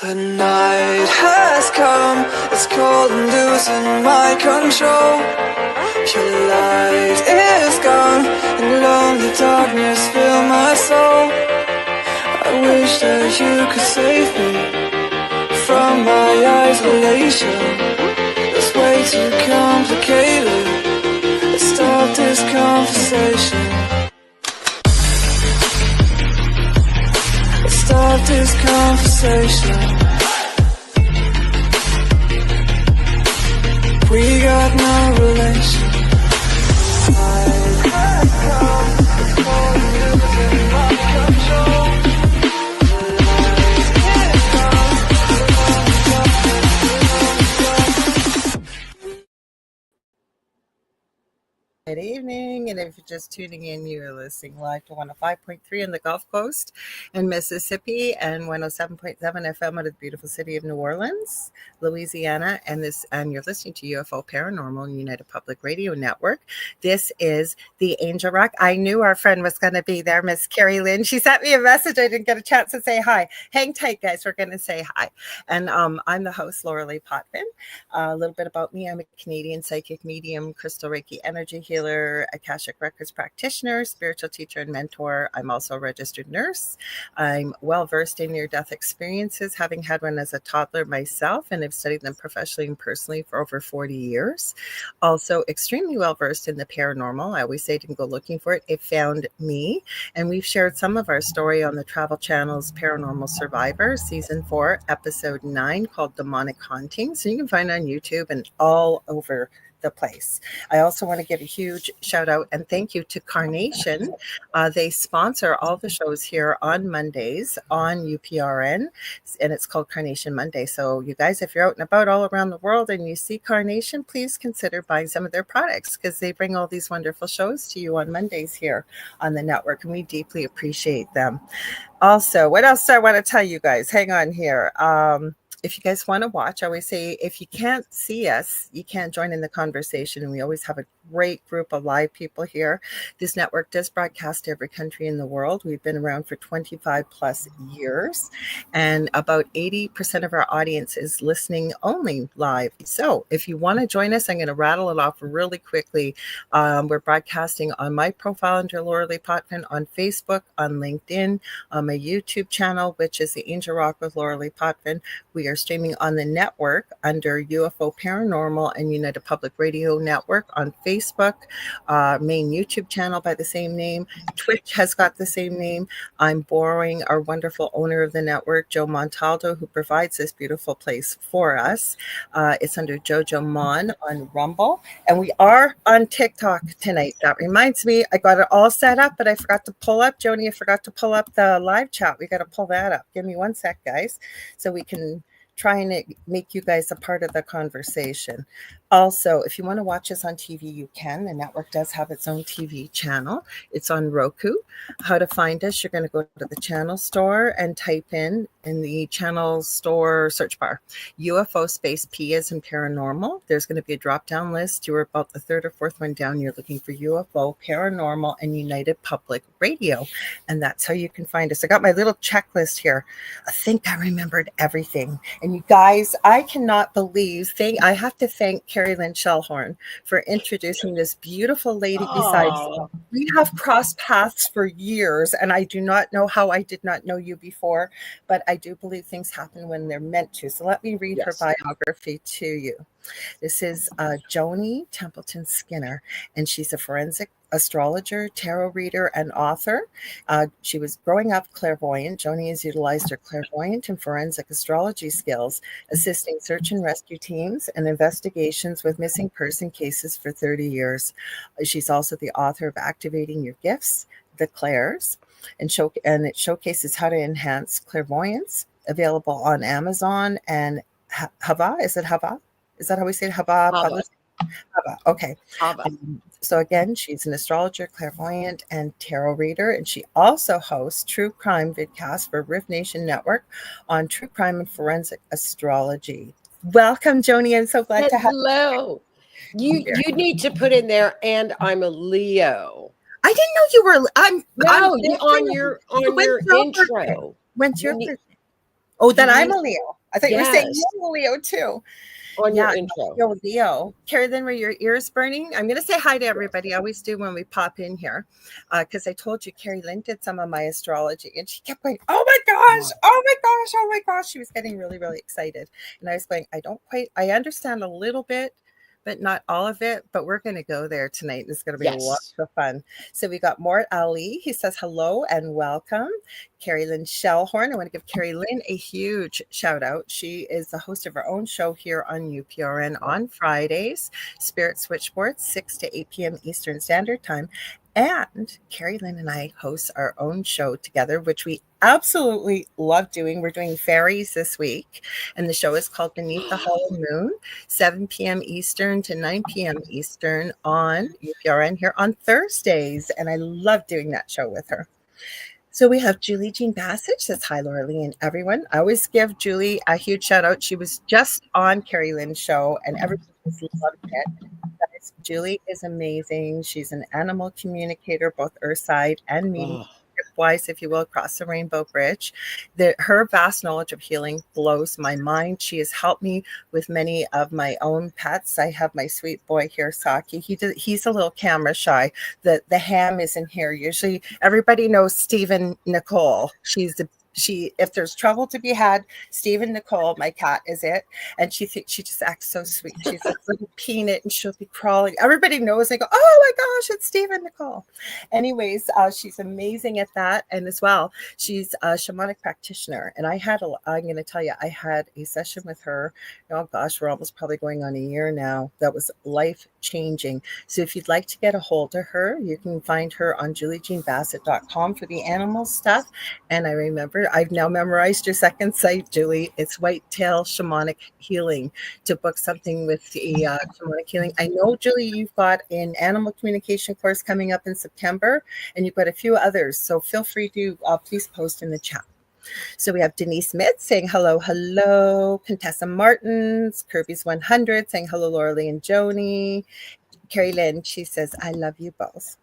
The night has come, it's cold and losing my control. Your light is gone, and lonely darkness fill my soul. I wish that you could save me from my isolation. It's way too complicated. Let's start this conversation. Let's start this conversation. We got no relation. Good evening, and if you're just tuning in, you're listening live to 105.3 on the Gulf Coast in Mississippi and 107.7 FM out of the beautiful city of New Orleans, Louisiana, and you're listening to UFO Paranormal United Public Radio Network. This is the Angel Rock. I knew our friend was going to be there, Miss Carrie Lynn. She sent me a message. I didn't get a chance to say hi. Hang tight, guys. We're going to say hi. And I'm the host, Lorilei Potvin. A little bit about me. I'm a Canadian psychic medium, crystal Reiki energy healer, Akashic Records practitioner, spiritual teacher, and mentor. I'm also a registered nurse. I'm well versed in near-death experiences, having had one as a toddler myself, and have studied them professionally and personally for over 40 years. Also extremely well versed in the paranormal. I always say didn't go looking for it. It found me. And we've shared some of our story on the Travel Channel's Paranormal Survivor, Season 4, Episode 9, called Demonic Hauntings. So you can find it on YouTube and all over the place. I also want to give a huge shout out and thank you to Carnation. They sponsor all the shows here on Mondays on UPRN, and it's called Carnation Monday. So you guys, if you're out and about all around the world and you see Carnation, please consider buying some of their products, because they bring all these wonderful shows to you on Mondays here on the network, and we deeply appreciate them. Also, what else do I want to tell you guys? Hang on here. If you guys want to watch, I always say, if you can't see us, you can't join in the conversation. And we always have a great group of live people here. This network does broadcast to every country in the world. We've been around for 25 plus years, and about 80% of our audience is listening only live. So if you want to join us, I'm going to rattle it off really quickly. We're broadcasting on my profile under Lorilei Potvin, on Facebook, on LinkedIn, on my YouTube channel, which is the Angel Rock with Lorilei Potvin. We are streaming on the network under UFO Paranormal and United Public Radio Network on Facebook, main YouTube channel by the same name. Twitch has got the same name. I'm borrowing our wonderful owner of the network, Joe Montaldo, who provides this beautiful place for us. It's under Jojo Mon on Rumble. And we are on TikTok tonight. That reminds me, I got it all set up, but I forgot to pull up, Joni, I forgot to pull up the live chat. We got to pull that up. Give me 1 sec, guys, so we can trying to make you guys a part of the conversation. Also, if you want to watch us on TV, you can. The network does have its own TV channel. It's on Roku. How to find us, you're going to go to the channel store and type in the channel store search bar, UFO space P as in paranormal. There's going to be a drop-down list. You're about the third or fourth one down. You're looking for UFO, Paranormal, and United Public Radio. And that's how you can find us. I got my little checklist here. I think I remembered everything. And you guys, I cannot believe, I have to thank Carrie Lynn Shellhorn for introducing this beautiful lady besides me. We have crossed paths for years, and I do not know how I did not know you before, but I do believe things happen when they're meant to. So let me read her biography to you. This is Joni Templeton-Skinner, and she's a forensic astrologer, tarot reader, and author. She was growing up clairvoyant. Joni has utilized her clairvoyant and forensic astrology skills, assisting search and rescue teams and investigations with missing person cases for 30 years. She's also the author of Activating Your Gifts, The Clairs, and it showcases how to enhance clairvoyance, available on Amazon and Hava. Is it Hava? Is that how we say it? Hava. Hava. Okay. Hava. So again, she's an astrologer, clairvoyant, and tarot reader, and she also hosts True Crime vidcasts for Riff Nation Network on true crime and forensic astrology. Welcome, Joni. I'm so glad to have you. Hello. You need to put in there, and I'm a Leo. I didn't know you were. I'm on your intro. When's your birthday? Oh, then I'm a Leo. I thought you were saying Yes. you're a Leo too. On Yeah, your intro. you're a Leo. Carrie Lynn, were your ears burning? I'm going to say hi to everybody. I always do when we pop in here because I told you Carrie Lynn did some of my astrology and she kept going, oh my gosh, oh my gosh, oh my gosh. She was getting really, really excited. And I was going, I understand a little bit, but not all of it. But we're going to go there tonight. It's going to be lots of fun. So we got Mort Ali. He says hello and welcome. Carrie Lynn Shellhorn. I want to give Carrie Lynn a huge shout out. She is the host of her own show here on UPRN on Fridays, Spirit Switchboard, 6 to 8 p.m. Eastern Standard Time. And Carrie Lynn and I host our own show together, which we absolutely love doing. We're doing fairies this week, and the show is called Beneath the Hollow Moon, 7 p.m. Eastern to 9 p.m. Eastern on UPRN here on Thursdays. And I love doing that show with her. So we have Julie Jean Bassett. Says hi, Lorilei and everyone. I always give Julie a huge shout out. She was just on Carrie Lynn's show, and everyone was loving it. Guys, Julie is amazing. She's an animal communicator, both Earthside and mediumship wise, if you will, across the Rainbow Bridge. Her vast knowledge of healing blows my mind. She has helped me with many of my own pets. I have my sweet boy here, Saki. He's a little camera shy. The ham isn't here. Usually everybody knows Stephen Nicole. If there's trouble to be had, Stephen Nicole, my cat, is it. And she just acts so sweet. She's a little peanut and she'll be crawling. Everybody knows. They go, oh my gosh, it's Stephen Nicole. Anyways, she's amazing at that. And as well, she's a shamanic practitioner. And I'm going to tell you, I had a session with her. Oh gosh, we're almost probably going on a year now. That was life changing. So if you'd like to get a hold of her, you can find her on juliejeanbassett.com for the animal stuff. And I remember I've now memorized your second site, Julie. It's Whitetail Shamanic Healing to book something with the shamanic healing. I know, Julie, you've got an animal communication course coming up in September, and you've got a few others. So feel free to please post in the chat. So we have Denise Smith saying hello, hello. Contessa Martins, Kirby's 100 saying hello, Lorilei and Joni. Carrie Lynn, she says, I love you both.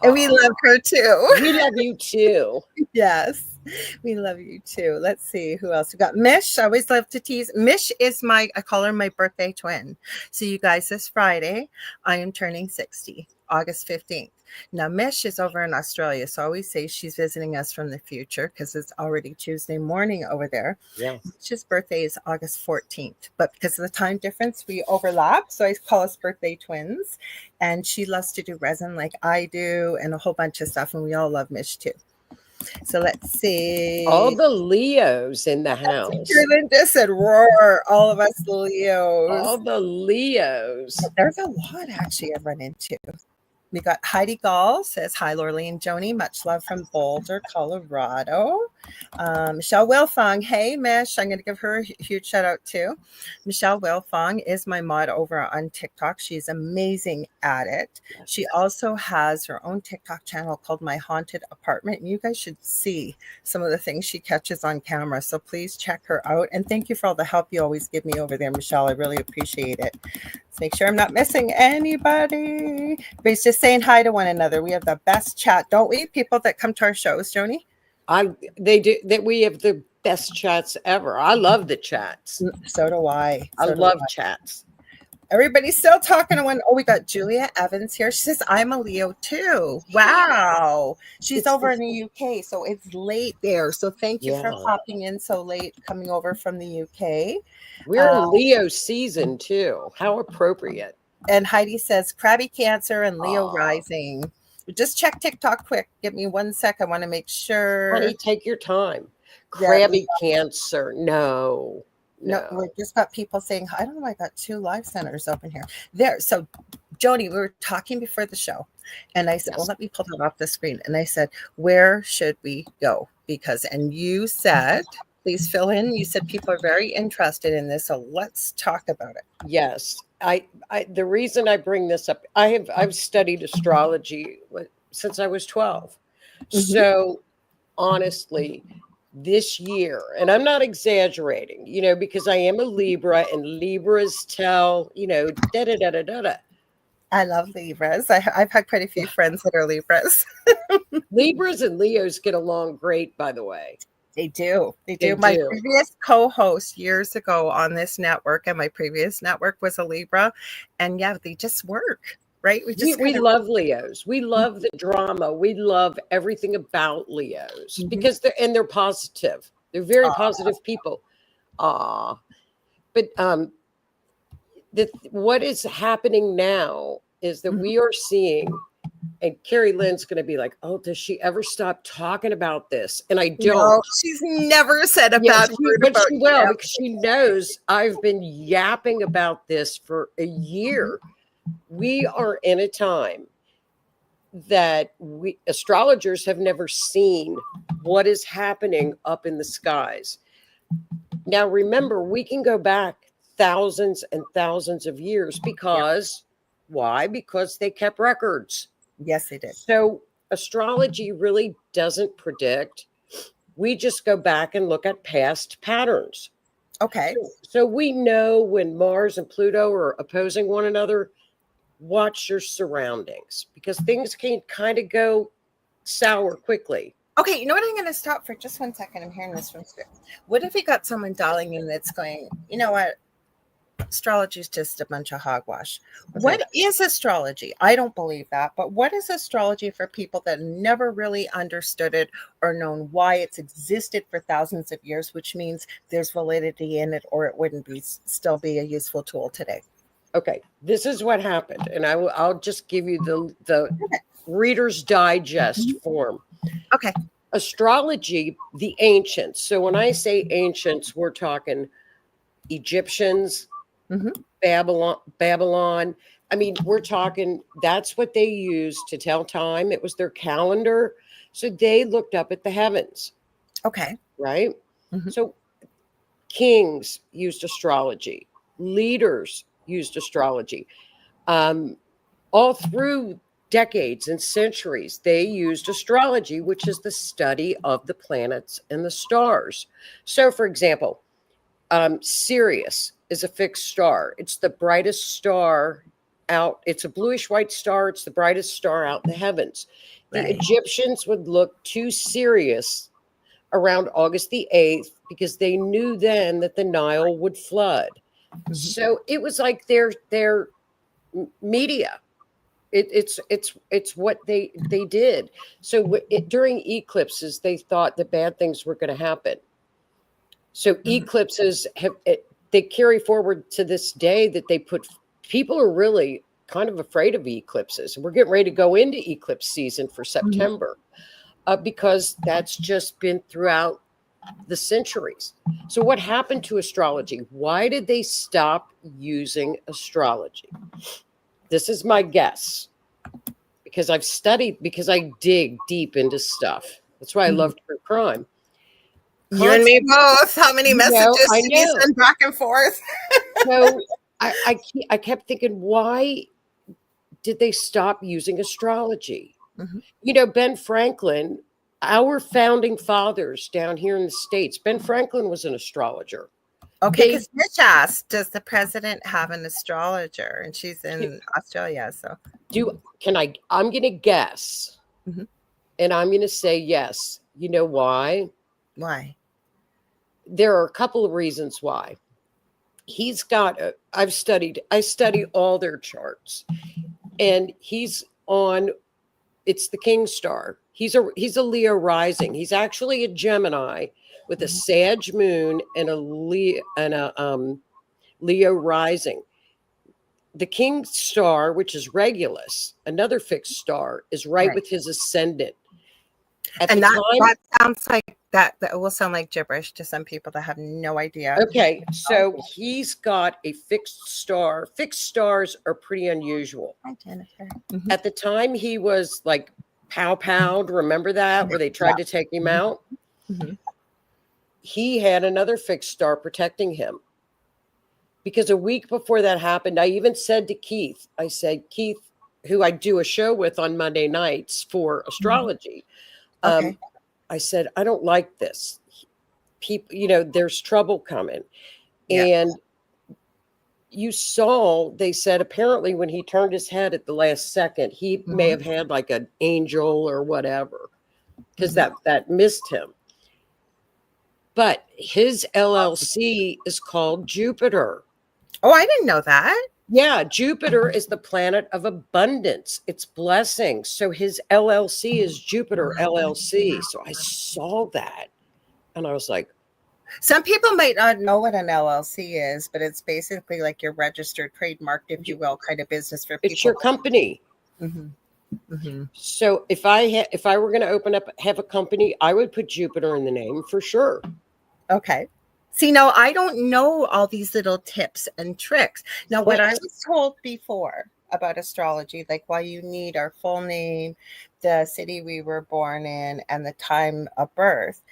And we love her too. We love you too. Yes, we love you too. Let's see who else we got. Mish, I always love to tease. Mish is I call her my birthday twin. So you guys, this Friday, I am turning 60, August 15th. Now, Mish is over in Australia, so I always say she's visiting us from the future because it's already Tuesday morning over there. Yeah. Mish's birthday is August 14th, but because of the time difference, we overlap. So I call us birthday twins. And she loves to do resin like I do and a whole bunch of stuff. And we all love Mish too. So let's see. All the Leos in the house. Carolyn just said roar. All of us Leos. All the Leos. There's a lot actually I've run into. We got Heidi Gall says, hi, Lorilei and Joni. Much love from Boulder, Colorado. Michelle Wilfong. Hey, Mish. I'm going to give her a huge shout out too. Michelle Wilfong is my mod over on TikTok. She's amazing at it. She also has her own TikTok channel called My Haunted Apartment. And you guys should see some of the things she catches on camera. So please check her out. And thank you for all the help you always give me over there, Michelle. I really appreciate it. Let's make sure I'm not missing anybody. Everybody's just saying hi to one another. We have the best chat, don't we? People that come to our shows, Joni. They do that. We have the best chats ever. I love the chats. So do I. I love chats. Everybody's still talking to one. Oh, we got Julia Evans here. She says, I'm a Leo too. Wow. She's over in the UK, so it's late there. So thank you for popping in so late, coming over from the UK. We're in Leo season too. How appropriate. And Heidi says, crabby Cancer and Leo rising. Just check TikTok quick. Give me 1 sec. I want to make sure. Honey, take your time. Crabby Cancer. No. We just got people saying, I don't know, I got 2 live centers open here. There. So, Joni, we were talking before the show, and I said, well, let me pull that off the screen. And I said, where should we go? And you said, please fill in. You said people are very interested in this, so let's talk about it. Yes. The reason I bring this up, I've studied astrology since I was 12. Mm-hmm. So honestly, this year, and I'm not exaggerating, because I am a Libra, and Libras tell, da da da da da da. I love Libras. I've had quite a few friends that are Libras. Libras and Leos get along great, by the way. They do. They They do. My do. previous co-host years ago on this network, and my previous network was a Libra, and yeah, they just work, right? We just We kind of. love Leos. We love the drama. We love everything about Leos Mhm. because they're positive. They're very positive people. Ah, but what is happening now is that Mhm. we are seeing, and Carrie Lynn's going to be like, "Oh, does she ever stop talking about this?" And I don't. No, she's never said a Yeah, bad word but about she you will ever. because she knows I've been yapping about this for a year. We are in a time that we astrologers have never seen what is happening up in the skies. Now, remember, we can go back thousands and thousands of years Yep. because why? Because they kept records. Yes, they did. So, astrology really doesn't predict. We just go back and look at past patterns. Okay. So we know when Mars and Pluto are opposing one another, watch your surroundings because things can kind of go sour quickly. Okay, you know what? I'm going to stop for just 1 second. I'm hearing this from Spirit. What if you got someone dialing in that's going, you know what? Astrology is just a bunch of hogwash. Okay. What is astrology? I don't believe that, but what is astrology for people that never really understood it or known why it's existed for thousands of years, which means there's validity in it, or it wouldn't be still be a useful tool today. Okay, this is what happened, and I'll just give you the Reader's Digest form. Okay. Astrology, the ancients. So when I say ancients, we're talking Egyptians, Mhm. Babylon. I mean, we're talking that's what they used to tell time. It was their calendar. So they looked up at the heavens, Okay. right? Mhm. So kings used astrology, leaders used astrology. All through decades and centuries, they used astrology, which is the study of the planets and the stars. So, for example, Sirius is a fixed star. It's the brightest star out. It's a bluish white star. It's the brightest star out in the heavens. The Right. Egyptians would look to Sirius around August the 8th because they knew then that the Nile would flood. Mhm. So it was like their media. It's what they did. So during eclipses, they thought that bad things were going to happen. So Mhm. eclipses they carry forward to this day that they put people are really kind of afraid of eclipses. We're getting ready to go into eclipse season for Mhm. September because that's just been throughout the centuries. So what happened to astrology? Why did they stop using astrology? This is my guess because I've studied because I dig deep into stuff. That's why I Mhm. love true crime. You and me both. How many I messages did you know. send back and forth? So I kept thinking, why did they stop using astrology? Mhm. You know, Ben Franklin, our founding fathers down here in the States, Ben Franklin was an astrologer. Okay, They because Mitch asked, does the president have an astrologer? And she's in Australia, so. I'm going to guess, Mhm. and I'm going to say yes. You know why? Why? There are a couple of reasons why. He's got, I study all their charts, and he's on it's the King Star. He's a Leo rising. He's actually a Gemini with a Sag moon and a Leo rising. The King Star, which is Regulus, another fixed star, is right Right. with his ascendant. At the And time, that sounds like that will sound like gibberish to some people that have no idea. okay, so he's got a fixed star. Fixed stars are pretty unusual. Hi, Jennifer. At the time, he was like Pow Pound. Remember that where they tried to take him out? Mhm. He had another fixed star protecting him. Because a week before that happened, I even said to Keith, I said, Keith, who I do a show with on Monday nights for astrology, Okay. I said, I don't like this. People, you know, there's trouble coming. Yeah. And you saw, they said, apparently when he turned his head at the last second, he may have had like an angel or whatever, because that missed him. but his LLC is called Jupiter. Oh, I didn't know that. Yeah, Jupiter is the planet of abundance. It's blessings. So his LLC is Jupiter LLC. So I saw that and I was like, Some people might not know what an LLC is, but it's basically like your registered, trademarked, if you will, kind of business for people. it's your company. Mm-hmm. Mm-hmm. So if I were going to have a company, I would put Jupiter in the name for sure. Okay. See, now I don't know all these little tips and tricks. Now, what I was told before about astrology, like why you need our full name, the city we were born in, and the time of birth.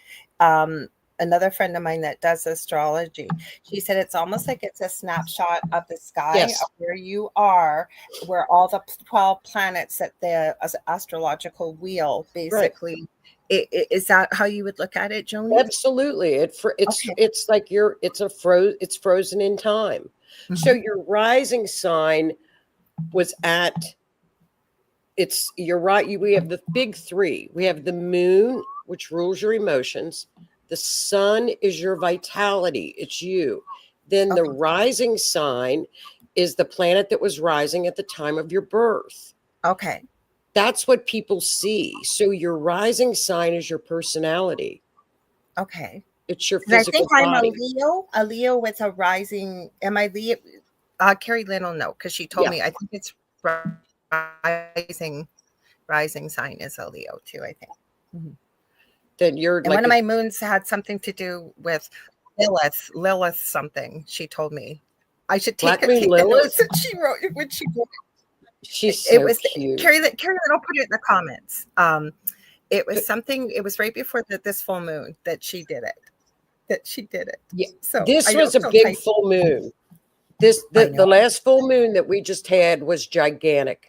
Another friend of mine that does astrology, she said it's almost like it's a snapshot of the sky Yes. of where you are, where all the 12 planets that the astrological wheel basically. Is that how you would look at it, Joni? Absolutely. It's like it's frozen in time. Mm-hmm. So your rising sign was you're right. We have the big three. We have the moon, which rules your emotions. The sun is your vitality. It's you. Then the rising sign is the planet that was rising at the time of your birth. Okay. That's what people see. So your rising sign is your personality. Okay. It's your And I physical think I'm body. a Leo with a rising. Am I Leo? Carrie Lynn will know because she told me. I think it's rising sign is a Leo too. I think. Mm-hmm. Then you're and one of my moons had something to do with Lilith something. She told me I should take the notes that she wrote when she wrote it. She's so cute. Carrie Lynn will put it in the comments. It was something. It was right before this full moon that she did it. Yeah. So this was a big full moon. The last full moon that we just had was gigantic.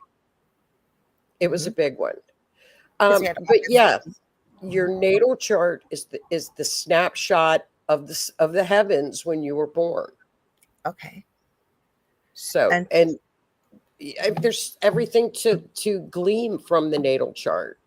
It was a big one. But yeah, your natal chart is the snapshot of the heavens when you were born. Okay. So and there's everything to glean from the natal chart.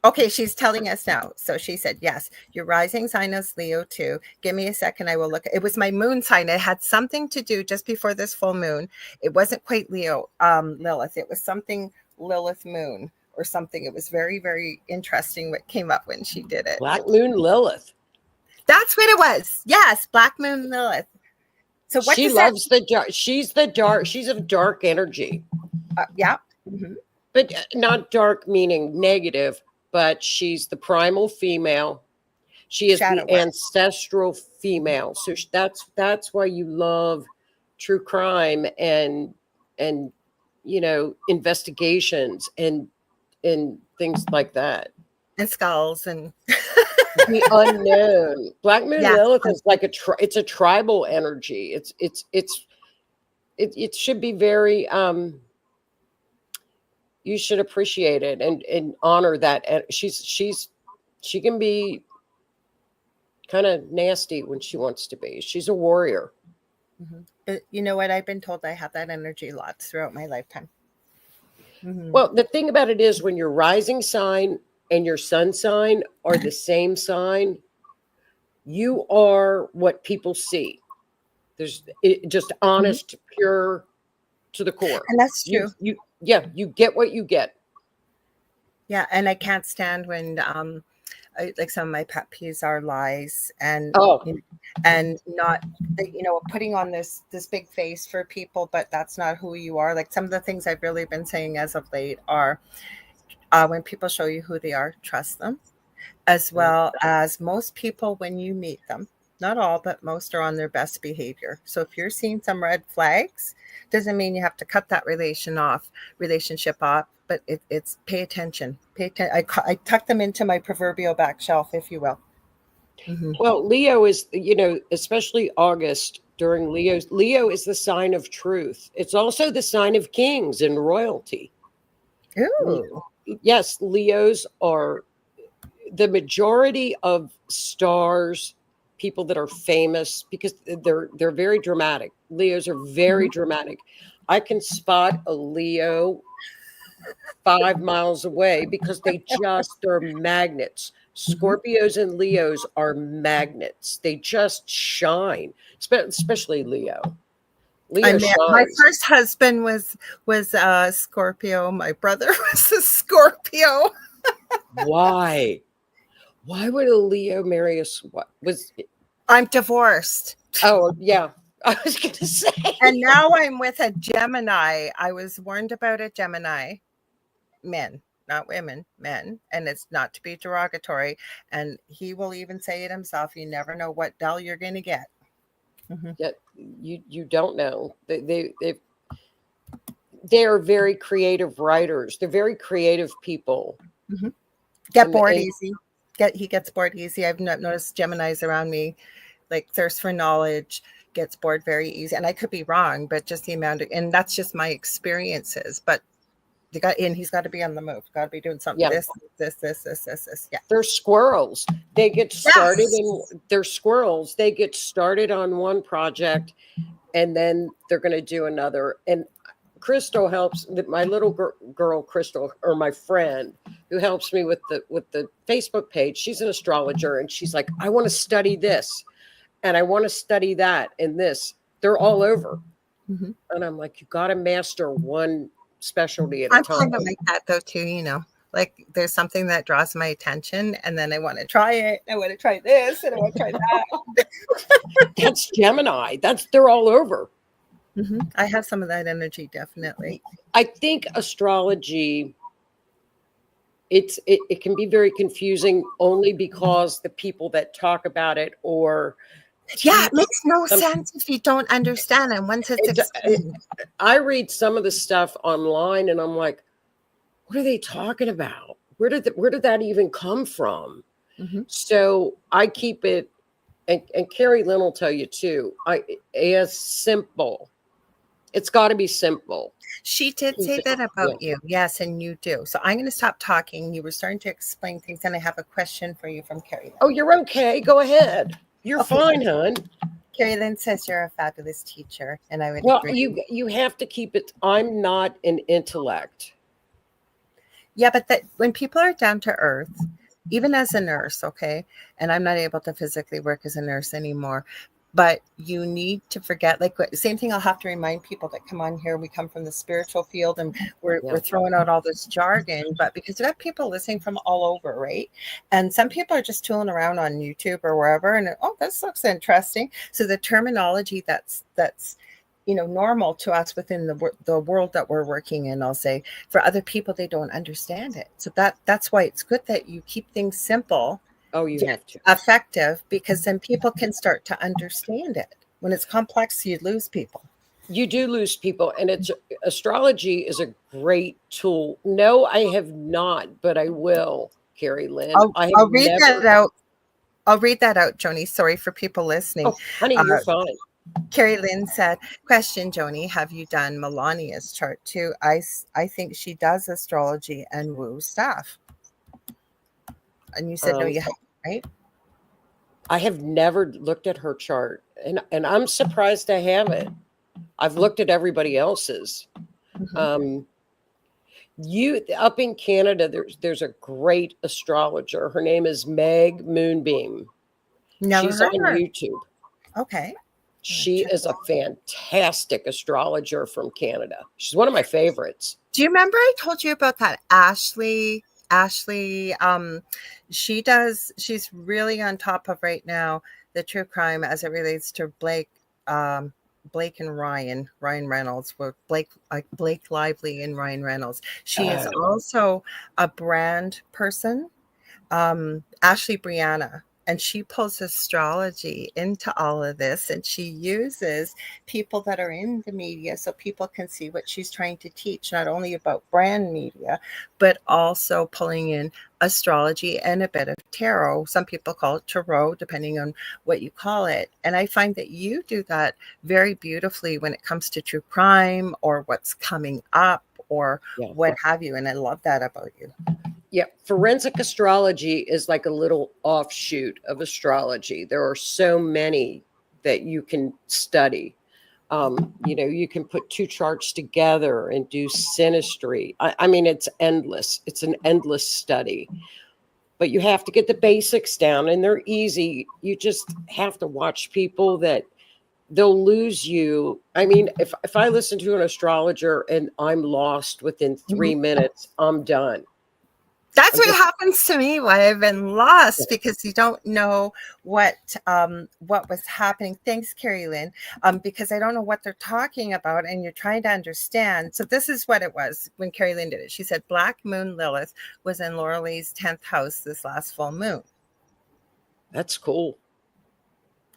Okay, she's telling us now. So she said, yes, your rising sign is Leo too. Give me a second. I will look. It was my moon sign. It had something to do just before this full moon. It wasn't quite Leo, Lilith. It was something Lilith moon or something. It was very, very interesting what came up when she did it. Black moon Lilith. That's what it was. Yes, Black moon Lilith. So what she loves the dark. She's the dark. She's of dark energy. Yeah. Mm-hmm. But not dark meaning negative. But she's the primal female. She is the ancestral female. So that's why you love true crime and investigations and things like that. And skulls and the unknown. Black Moon Lilith is like it's a tribal energy. It should be very you should appreciate it and honor that. And she can be kind of nasty when she wants to be. She's a warrior. Mm-hmm. But you know what? I've been told I have that energy lots throughout my lifetime. Mm-hmm. Well, the thing about it is when your rising sign and your sun sign are the same sign, you are what people see. There's just honest, pure to the core. And that's true. You get what you get. Yeah, and I can't stand when like some of my pet peeves are lies and not putting on this big face for people, but that's not who you are. Like some of the things I've really been saying as of late are when people show you who they are, trust them, as well as most people when you meet them. Not all, but most are on their best behavior. So if you're seeing some red flags, doesn't mean you have to cut that relationship off, but it's pay attention. I tuck them into my proverbial back shelf, if you will. Mm-hmm. Well, Leo is, especially August during Leo is the sign of truth. It's also the sign of kings and royalty. Ooh. Yes, Leos are the majority of stars, people that are famous, because they're very dramatic. Leos are very dramatic. I can spot a Leo 5 miles away because they're magnets. Scorpios and Leos are magnets. They just shine, especially Leo. Leo My shines. first husband was Scorpio. My brother was a Scorpio. Why? Why would a Leo marry a what was? I'm divorced. Oh yeah, I was gonna say. And now I'm with a Gemini. I was warned about a Gemini. Men, not women, men. And it's not to be derogatory. And he will even say it himself. You never know what bell you're going to get. Yeah, you don't know. They are very creative writers. They're very creative people. Get bored easy. He gets bored easy. I've noticed Geminis around me, like thirst for knowledge, gets bored very easy. And I could be wrong, but just the amount of, and that's just my experiences. But he's got to be on the move. Got to be doing something. Yeah. This. Yeah. They're squirrels. They get started they're squirrels. They get started on one project and then they're going to do another. And Crystal helps, my little girl Crystal, or my friend who helps me with the Facebook page. She's an astrologer and she's like, I want to study this and I want to study that and this. They're all over. And I'm like, you got to master one specialty at a time. I'm kind of like that though too, like there's something that draws my attention and then I want to try it. I want to try this and I want to try that. That's Gemini. They're all over. I have some of that energy, definitely. I think astrology, it can be very confusing only because the people that talk about it it makes no sense if you don't understand it once it's explained. I read some of the stuff online and I'm like, what are they talking about? Where did that even come from? So I keep it, and Carrie Lynn will tell you too, as simple. It's got to be simple. She did say that about you. Yes, and you do. So I'm going to stop talking. You were starting to explain things, and I have a question for you from Carrie Lynn. Oh, you're okay. Go ahead. You're fine, hon. Carrie Lynn says you're a fabulous teacher, and I would agree. You have to keep it. I'm not an intellect. Yeah, but when people are down to earth, even as a nurse, okay, and I'm not able to physically work as a nurse anymore, but you need to forget, like, same thing I'll have to remind people that come on here. We come from the spiritual field and we're throwing out all this jargon, but because you have people listening from all over, right? And some people are just tooling around on YouTube or wherever and, oh, this looks interesting. So the terminology that's normal to us within the world that we're working in, I'll say, for other people, they don't understand it. So that's why it's good that you keep things simple. Oh, you have to. Effective, because then people can start to understand it. When it's complex, you lose people. You do lose people, and astrology is a great tool. No, I have not, but I will, Carrie Lynn. I'll read that out. I'll read that out, Joni. Sorry for people listening. Oh, honey, you're fine. Carrie Lynn said, question, Joni, have you done Melania's chart too? I think she does astrology and woo stuff. And you said, no, you haven't, right? I have never looked at her chart, and I'm surprised I haven't. I've looked at everybody else's. You up in Canada, there's a great astrologer. Her name is Meg Moonbeam. She's on YouTube. Okay. She is a fantastic astrologer from Canada. She's one of my favorites. Do you remember I told you about that Ashley, she's really on top of right now the true crime as it relates to Blake and Ryan Reynolds, with Blake Lively and Ryan Reynolds. She is also a brand person, Ashley Brianna. And she pulls astrology into all of this, and she uses people that are in the media so people can see what she's trying to teach, not only about brand media, but also pulling in astrology and a bit of tarot. Some people call it tarot, depending on what you call it. And I find that you do that very beautifully when it comes to true crime or what's coming up or what have you. And I love that about you. Yeah, forensic astrology is like a little offshoot of astrology. There are so many that you can study. You can put two charts together and do synastry. I mean, it's endless. It's an endless study. but you have to get the basics down, and they're easy. You just have to watch people that they'll lose you. I mean, if I listen to an astrologer and I'm lost within 3 minutes, I'm done. That's I'm what just happens to me why I've been lost, because you don't know what was happening. Thanks, Carrie Lynn. Because I don't know what they're talking about, and you're trying to understand. So this is what it was when Carrie Lynn did it. She said Black Moon Lilith was in Lorelei's 10th house this last full moon. That's cool.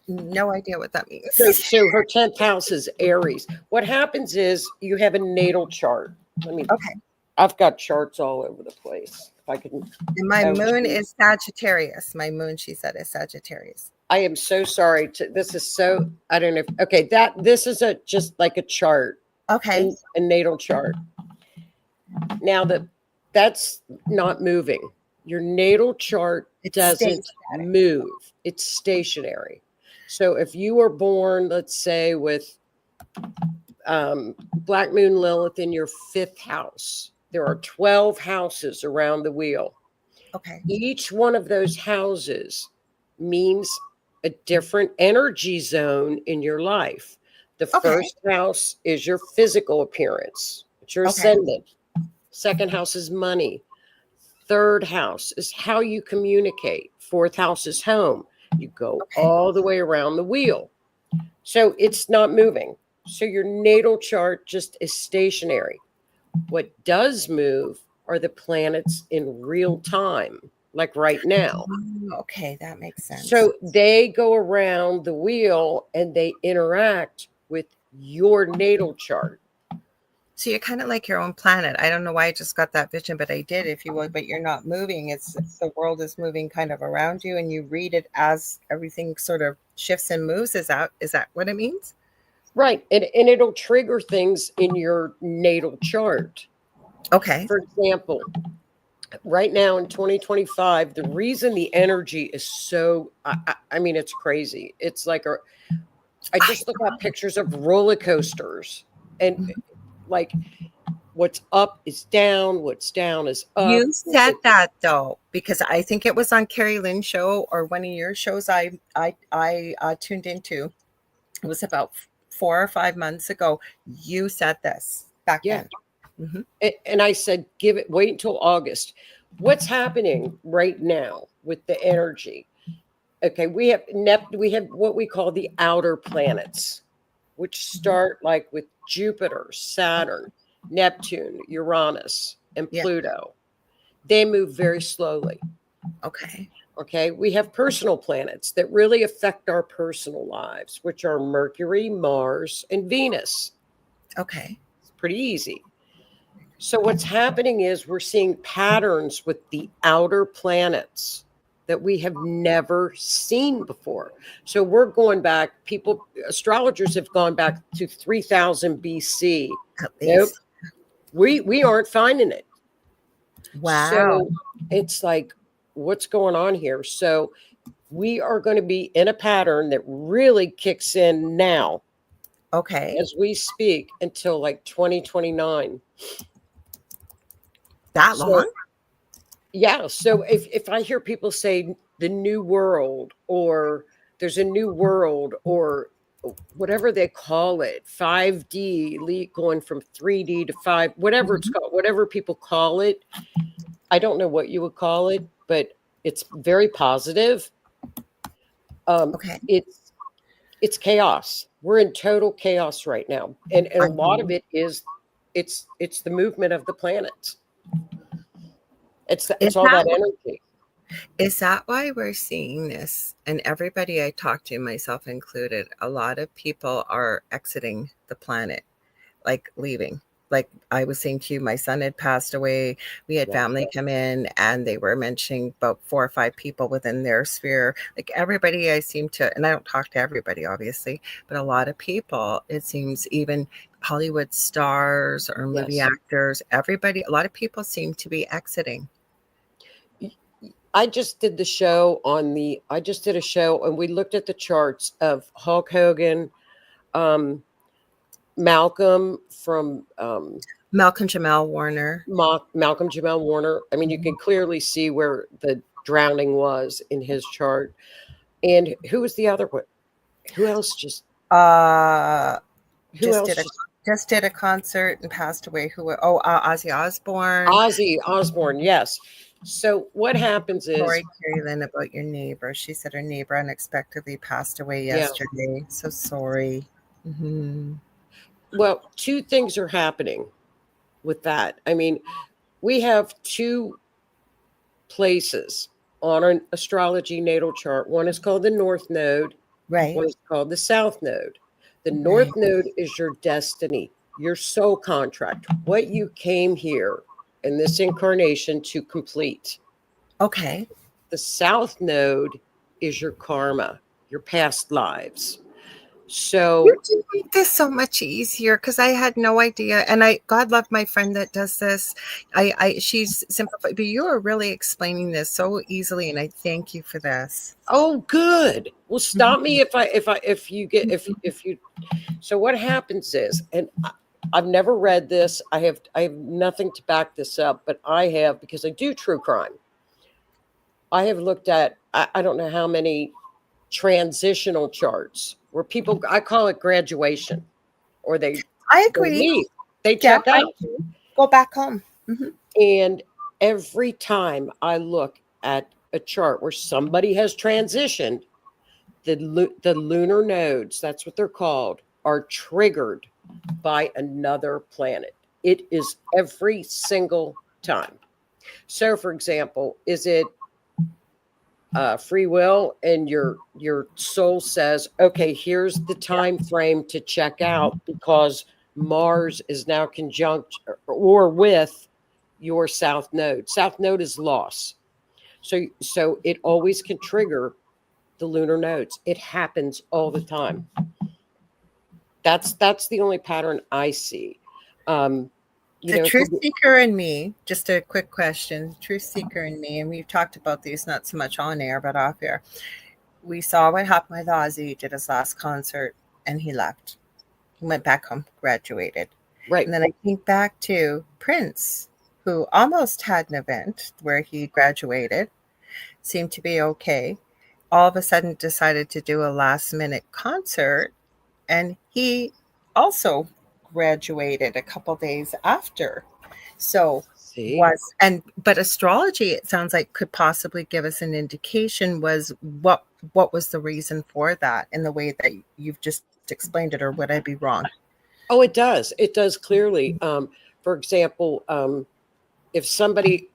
No idea what that means. So her 10th house is Aries. What happens is you have a natal chart. Okay. I've got charts all over the place. If I can. And my moon is Sagittarius. My moon, she said, is Sagittarius. I am so sorry. This is so, I don't know. Okay, this is just like a chart. Okay. A natal chart. Now that's not moving. Your natal chart doesn't move. It's stationary. So if you were born, let's say, with Black Moon Lilith in your 5th house, there are 12 houses around the wheel. Okay. Each one of those houses means a different energy zone in your life. The first house is your physical appearance. It's your ascendant. Second house is money. Third house is how you communicate. Fourth house is home. You go all the way around the wheel. So it's not moving. So your natal chart just is stationary. What does move are the planets in real time, like right now. Okay, that makes sense. So they go around the wheel and they interact with your natal chart. So you're kind of like your own planet. I don't know why I just got that vision, but I did, if you will. But you're not moving. It's the world is moving kind of around you, and you read it as everything sort of shifts and moves. Is that what it means? Right. And it'll trigger things in your natal chart. Okay. For example, right now in 2025, the reason the energy is so, I mean, it's crazy. It's like, I just look at pictures of roller coasters, and like what's up is down, what's down is up. You said that though, because I think it was on Carrie Lynn's show or one of your shows I tuned into. It was about 4 or 5 months ago. You said this back then. And I said, wait until August. What's happening right now with the energy? Okay, we have what we call the outer planets, which start like with Jupiter, Saturn, Neptune, Uranus, and Pluto. They move very slowly. Okay, we have personal planets that really affect our personal lives, which are Mercury, Mars, and Venus. Okay. It's pretty easy. So what's happening is we're seeing patterns with the outer planets that we have never seen before. So we're going back, astrologers have gone back to 3000 BC. Nope. We aren't finding it. Wow. So it's like, what's going on here? So we are going to be in a pattern that really kicks in now. Okay. As we speak until like 2029. That long? Yeah. So if I hear people say the new world, or there's a new world, or whatever they call it, 5D going from 3D to 5, whatever it's called, whatever people call it, I don't know what you would call it, but it's very positive. It's chaos. We're in total chaos right now, and a lot of it is it's the movement of the planets. It's all that energy. Is that why we're seeing this? And everybody I talk to, myself included, a lot of people are exiting the planet, like leaving. Like I was saying to you, my son had passed away. We had family come in, and they were mentioning about 4 or 5 people within their sphere. Like everybody I seem to, and I don't talk to everybody, obviously, but a lot of people, it seems, even Hollywood stars or movie actors, everybody, a lot of people seem to be exiting. I just did a show and we looked at the charts of Hulk Hogan, Malcolm from Malcolm Jamal Warner. Malcolm Jamal Warner. I mean, you can clearly see where the drowning was in his chart. And who was the other one? Who else just who Just else did a just did a concert and passed away. Ozzy Osbourne. Ozzy Osbourne, yes. So what happens is, Sorry, Carrie Lynn, about your neighbor. She said her neighbor unexpectedly passed away yesterday. So sorry. Mm-hmm. well, two things are happening with that. I mean, we have two places on an astrology natal chart. One is called the North Node, Right. one is called the South Node. The North Right. Node is your destiny, your soul contract, what you came here in this incarnation to complete. Okay. The South Node is your karma, your past lives. So You do make this so much easier because I had no idea. And God love my friend that does this. She's simplified, but you are really explaining this so easily, and I thank you for this. oh, good. Well, stop me if you. So what happens is, and I've never read this. I have nothing to back this up, but I have, because I do true crime. I have looked at I don't know how many transitional charts where people, I call it graduation, or they agree. leave, they check out, go back home. Mm-hmm. and every time I look at a chart where somebody has transitioned, the lunar nodes, that's what they're called, are triggered by another planet. It is every single time. So, for example, is it free will, and your soul says, okay, here's the time frame to check out because Mars is now conjunct or with your South Node. South Node is loss. So it always can trigger the lunar nodes. It happens all the time. That's the only pattern I see. The truth seeker in me, just a quick question, truth seeker in me, and we've talked about these not so much on air, but off air. We saw what happened with Ozzy. He did his last concert and he left. He went back home, graduated. Right. And then I think back to Prince, who almost had an event where he graduated, seemed to be okay. All of a sudden decided to do a last minute concert, and he also graduated a couple days after. So but astrology, it sounds like, could possibly give us an indication was what was the reason for that in the way that you've just explained it, or would I be wrong? Oh, it does clearly. For example, if somebody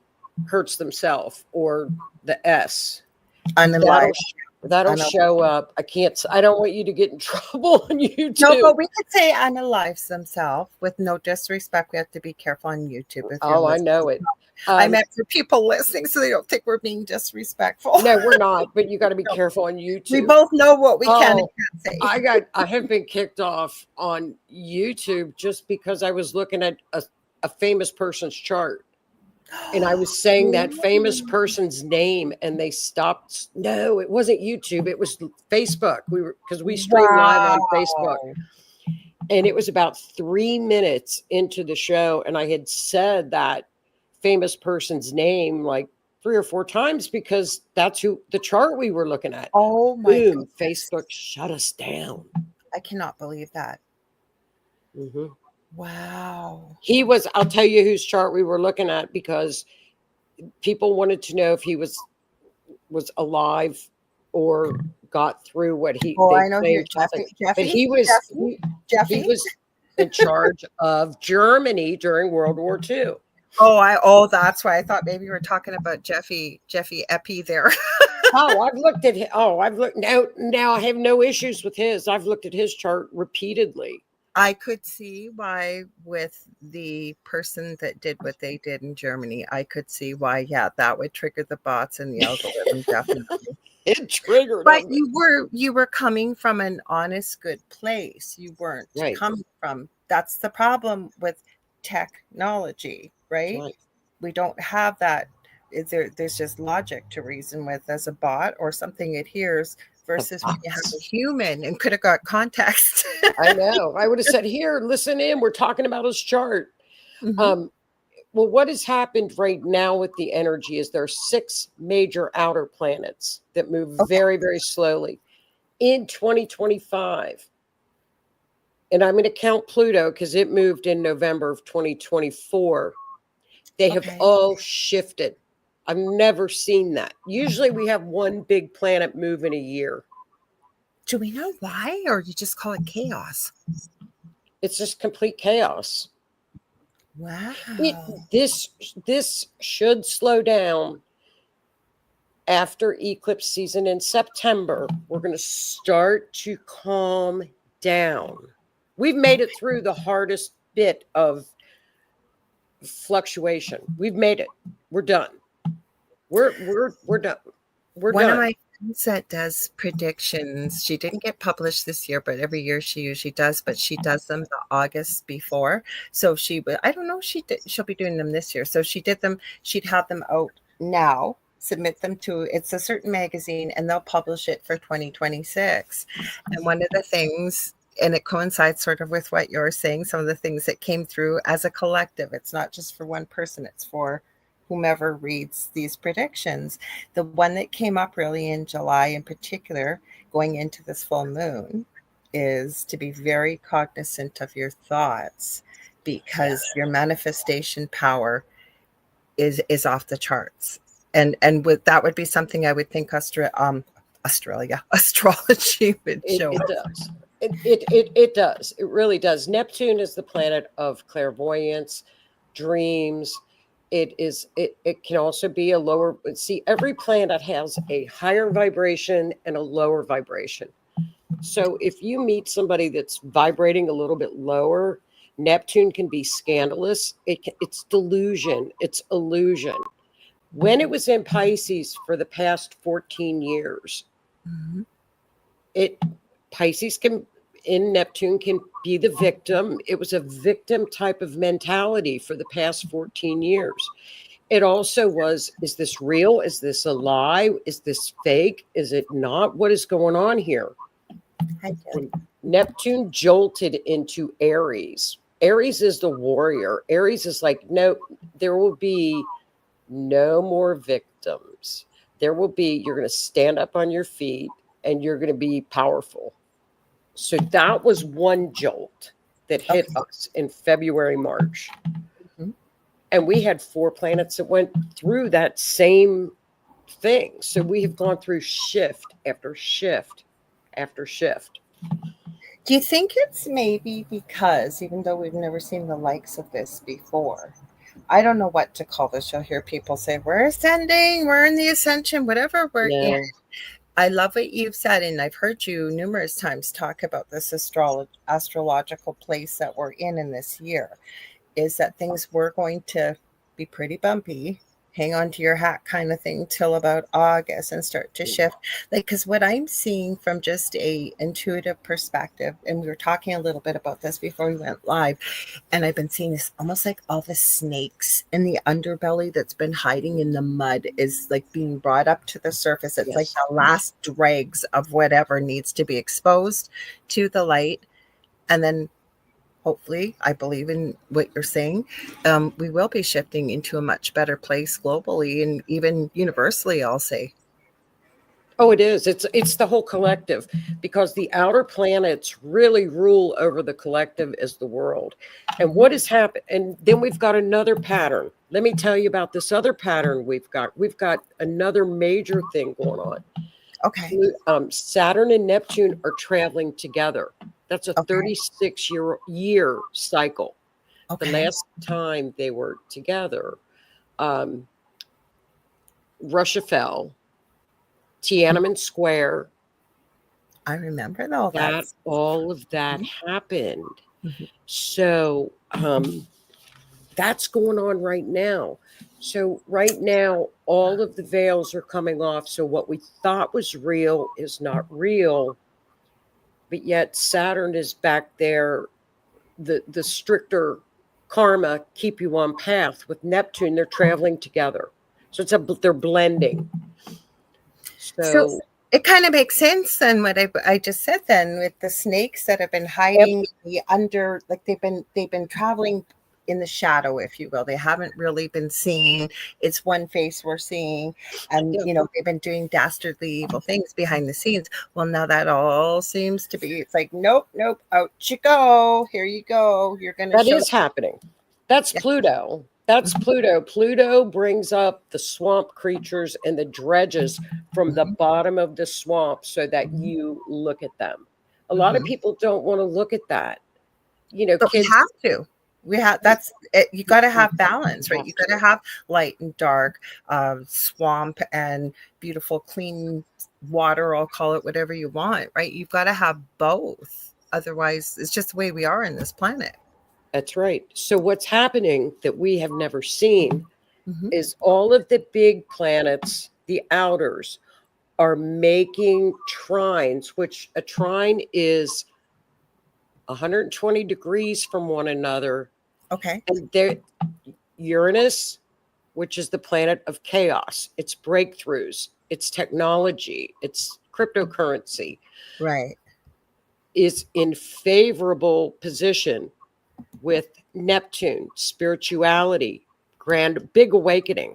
hurts themselves, or the S, that'll show up. I don't want you to get in trouble on YouTube. No, but we could say unalives themselves with no disrespect. We have to be careful on YouTube. I know it. I meant for people listening so they don't think we're being disrespectful. No, we're not, but you got to be careful on YouTube. We both know what we can and can't say. I have been kicked off on YouTube just because I was looking at a famous person's chart. And I was saying that famous person's name, and they stopped. No, it wasn't YouTube. It was Facebook. Because we stream live on Facebook. And it was about 3 minutes into the show, and I had said that famous person's name like 3 or 4 times because that's who the chart we were looking at. Oh my Boom, Facebook shut us down. I cannot believe that. Mm-hmm. Wow. I'll tell you whose chart we were looking at, because people wanted to know if he was alive or got through what he. I know who Jeffy. But he was in charge of Germany during World War II. That's why I thought maybe you were talking about Jeffy Epi there. I've looked now I have no issues with his. I've looked at his chart repeatedly. I could see why, with the person that did what they did in Germany, I could see why, that would trigger the bots and the algorithm, definitely. It triggered. But you were coming from an honest, good place. You weren't coming from. That's the problem with technology, right? We don't have that. There's just logic to reason with as a bot or something it hears. Versus when you have a human and could have got context. I know. I would have said, here, listen in. We're talking about his chart. Mm-hmm. Well, what has happened right now with the energy is there are 6 major outer planets that move very, very slowly. In 2025, and I'm going to count Pluto because it moved in November of 2024, they have all shifted. I've never seen that. Usually we have one big planet move in a year. Do we know why, or you just call it chaos? It's just complete chaos. Wow. This should slow down after eclipse season in September. We're going to start to calm down. We've made it through the hardest bit of fluctuation. We've made it. We're done. We're done. We're One done. of my friends that does predictions, she didn't get published this year, but every year she usually does, but she does them the August before. So I don't know, she'll be doing them this year. So she did them, she'd have them out now, submit them to, it's a certain magazine, and they'll publish it for 2026. And one of the things, and it coincides sort of with what you're saying, some of the things that came through as a collective, it's not just for one person, it's for whomever reads these predictions. The one that came up really in July in particular, going into this full moon, is to be very cognizant of your thoughts, because your manifestation power is off the charts. And with that would be something I would think astrology would show. It does. It does. It really does. Neptune is the planet of clairvoyance, dreams. It can also be a lower. See, every planet has a higher vibration and a lower vibration. So if you meet somebody that's vibrating a little bit lower, Neptune can be scandalous. It's delusion. It's illusion. When it was in Pisces for the past 14 years, Pisces in Neptune can be the victim. It was a victim type of mentality for the past 14 years. It also was, is this real? Is this a lie? Is this fake? Is it not? What is going on here? When Neptune jolted into Aries. Aries is the warrior. Aries is like, no, there will be no more victims. You're going to stand up on your feet and you're going to be powerful. So that was one jolt that hit us in February, March. And we had 4 planets that went through that same thing. So we have gone through shift after shift after shift. Do you think it's maybe because, even though we've never seen the likes of this before, I don't know what to call this. You'll hear people say, we're ascending, we're in the ascension, whatever we're in. I love what you've said, and I've heard you numerous times talk about this astrological place that we're in this year, is that things were going to be pretty bumpy, hang on to your hat kind of thing, till about August and start to shift. Like, because what I'm seeing from just a intuitive perspective, and we were talking a little bit about this before we went live, and I've been seeing this almost like all the snakes in the underbelly that's been hiding in the mud is like being brought up to the surface. It's like the last dregs of whatever needs to be exposed to the light. And then hopefully, I believe in what you're saying, we will be shifting into a much better place globally and even universally, I'll say. Oh, it is. It's the whole collective, because the outer planets really rule over the collective as the world. And what has happened? And then we've got another pattern. Let me tell you about this other pattern we've got. We've got another major thing going on. Okay. Saturn and Neptune are traveling together. That's a 36-year cycle. The last time they were together, Russia fell. Tiananmen Square. I remember all that. All of that happened. So that's going on right now. So right now, all of the veils are coming off. So what we thought was real is not real. But yet Saturn is back there. The stricter karma keep you on path. With Neptune, they're traveling together. So they're blending. So it kind of makes sense then what I just said then, with the snakes that have been hiding under, like they've been traveling in the shadow, if you will. They haven't really been seen. It's one face we're seeing. And, they've been doing dastardly evil things behind the scenes. Well, now that all seems to be, it's like, nope, out you go. Here you go. You're going to That show. is happening. That's Pluto. That's Mhm. Pluto. Pluto brings up the swamp creatures and the dredges from the bottom of the swamp so that you look at them. A lot of people don't want to look at that. But we Kids. have to. We have, that's it. You got to have balance, right? You got to have light and dark, swamp and beautiful, clean water. I'll call it whatever you want, right? You've got to have both. Otherwise, it's just the way we are in this planet. That's right. So what's happening that we have never seen Mhm. is all of the big planets, the outers, are making trines, which a trine is 120 degrees from one another. Okay. And there, Uranus, which is the planet of chaos, it's breakthroughs, it's technology, it's cryptocurrency, Right. is in favorable position with Neptune, spirituality, big awakening.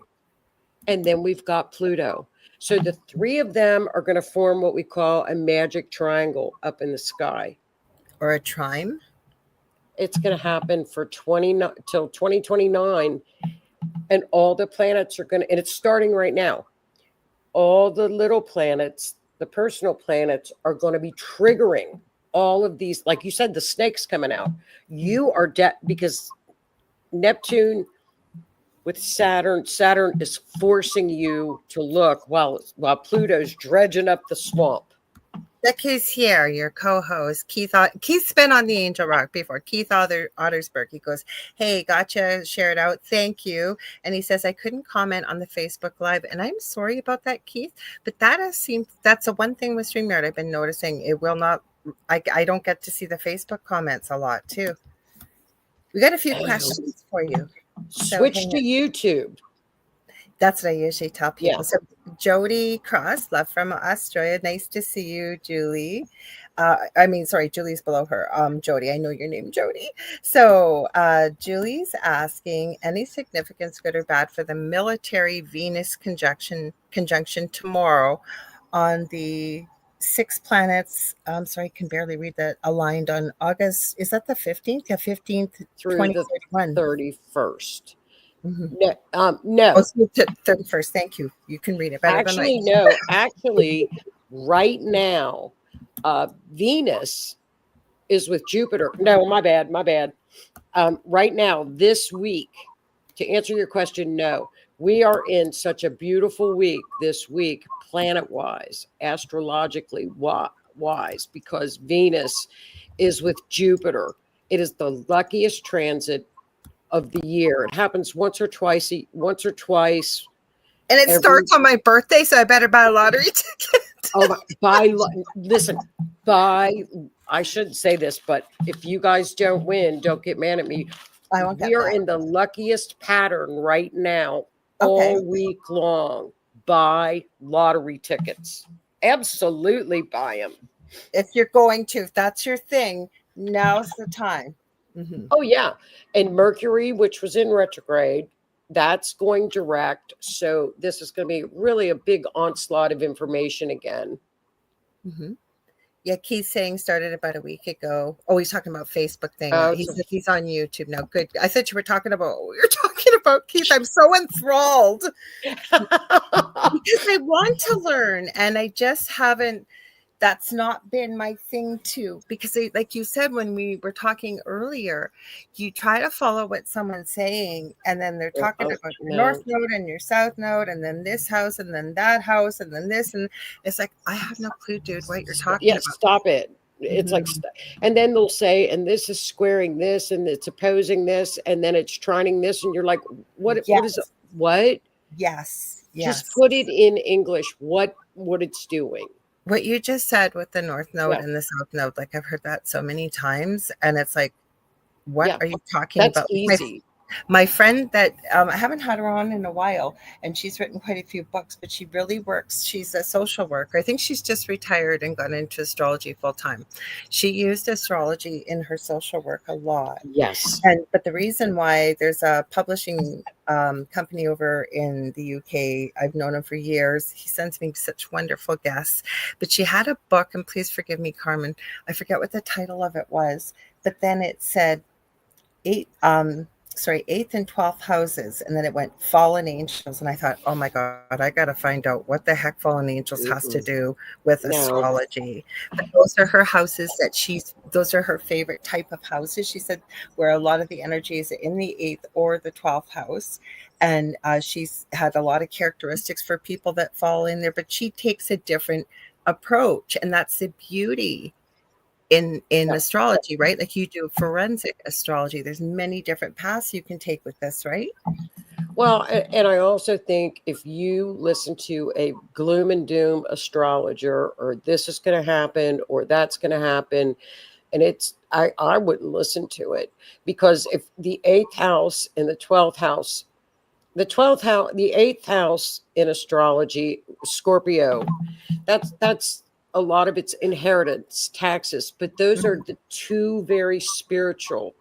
And then we've got Pluto. So the three of them are going to form what we call a magic triangle up in the sky. Or a trine. It's going to happen for till 2029. And all the planets are going to, and it's starting right now. All the little planets, the personal planets, are going to be triggering all of these. Like you said, the snake's coming out. You are because Neptune with Saturn is forcing you to look while Pluto's dredging up the swamp. Becky's here, your co-host. Keith's been on the Angel Rock before. Keith Ottersberg. He goes, "Hey, gotcha, share it out. Thank you." And he says, "I couldn't comment on the Facebook Live." And I'm sorry about that, Keith. But that's the one thing with StreamYard I've been noticing. It will not, I don't get to see the Facebook comments a lot too. We got a few questions for you. Switch to YouTube. That's what I usually tell people. Yeah. So Jody Cross, love from Australia. Nice to see you, Julie. Julie's below her. Jody, I know your name, Jody. So Julie's asking, any significance, good or bad, for the military Venus conjunction tomorrow on the 6 planets? I'm sorry, I can barely read that. Aligned on August, is that the 15th? Yeah, 15th through 2031. The 31st. Mm-hmm. No. Oh, 31st. Thank you. You can read it better Actually, than I. no. Actually, right now, Venus is with Jupiter. No, my bad. Right now, this week, to answer your question, no. We are in such a beautiful week this week, planet-wise, astrologically wise, because Venus is with Jupiter. It is the luckiest transit of the year. It happens once or twice. And it starts on my birthday, so I better buy a lottery ticket. I shouldn't say this, but if you guys don't win, don't get mad at me. I won't get We are mad. in the luckiest pattern right now, all week long. Buy lottery tickets. Absolutely buy them. If you're going to, if that's your thing, now's the time. Mm-hmm. Oh, yeah. And Mercury, which was in retrograde, that's going direct. So this is going to be really a big onslaught of information again. Mm-hmm. Yeah, Keith's saying started about a week ago. Oh, he's talking about Facebook thing. He's on YouTube now. Good. I thought you were talking about what we were talking about, Keith. I'm so enthralled because I want to learn and I just haven't. That's not been my thing too, because like you said, when we were talking earlier, you try to follow what someone's saying and then they're talking about your north node and your south node and then this house and then that house and then this. And it's like, I have no clue, dude, what you're talking about. Stop it. It's like, and then they'll say, and this is squaring this and it's opposing this and then it's trining this. And you're like, what is it? What? Yes. Just put it in English, what it's doing. What you just said with the north node and the south node, like I've heard that so many times, and it's like, what are you talking about? Easy. My friend that I haven't had her on in a while, and she's written quite a few books, but she really works. She's a social worker. I think she's just retired and gone into astrology full time. She used astrology in her social work a lot. Yes. And but the reason why, there's a publishing company over in the UK. I've known him for years. He sends me such wonderful guests. But she had a book, and please forgive me, Carmen, I forget what the title of it was, but then it said eight eighth and 12th houses, and then it went fallen angels, and I thought, oh my god, I gotta find out what the heck fallen angels has to Mm-mm. do with No. astrology. But those are her houses those are her favorite type of houses, she said, where a lot of the energy is in the 8th or the 12th house. And she's had a lot of characteristics for people that fall in there, but she takes a different approach, and that's the beauty in Yeah. astrology, right? Like, you do forensic astrology. There's many different paths you can take with this, right? Well, and I also think if you listen to a gloom and doom astrologer, or this is going to happen or that's going to happen, and I wouldn't listen to it, because if the 8th house and the 12th house, the 8th house in astrology, Scorpio, that's a lot of its inheritance, taxes, but those are the two very spiritual,